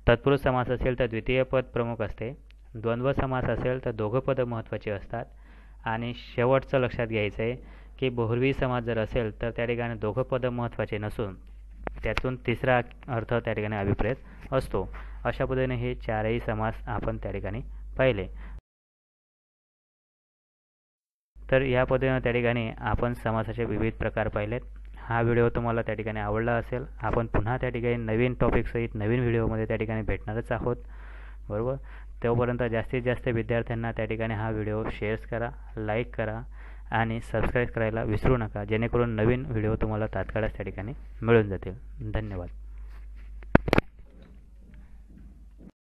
तत्पुरुष समास असेल तर द्वितीय पद प्रमुख असते, द्वंद्व समास असेल तर दोघं पदं महत्त्वाची असतात आणि शेवटचं लक्षात घ्यायचं आहे की बहुव्रीही समास जर असेल तर त्या ठिकाणी दोघं पदं महत्त्वाचे नसून त्यातून तिसरा अर्थ त्या ठिकाणी अभिप्रेत असतो. अशा पद्धतीने हे चारही समास आपण त्या ठिकाणी पाहिले. तर या पद्धतीने त्या ठिकाणी आपण समासाचे विविध प्रकार पाहिलेत. हा व्हिडिओ तुम्हाला त्या ठिकाणी आवडला असेल. आपण पुन्हा त्या ठिकाणी नवीन टॉपिकसहित नवीन व्हिडिओमध्ये त्या ठिकाणी भेटणारच आहोत. बरोबर. तोपर्यंत जास्तीत जास्त विद्यार्थ्यांना त्या ठिकाणी हा व्हिडिओ शेअर्स करा, लाईक करा आणि सबस्क्राईब करायला विसरू नका, जेणेकरून नवीन व्हिडिओ तुम्हाला तात्काळच त्या ठिकाणी मिळून जातील. धन्यवाद.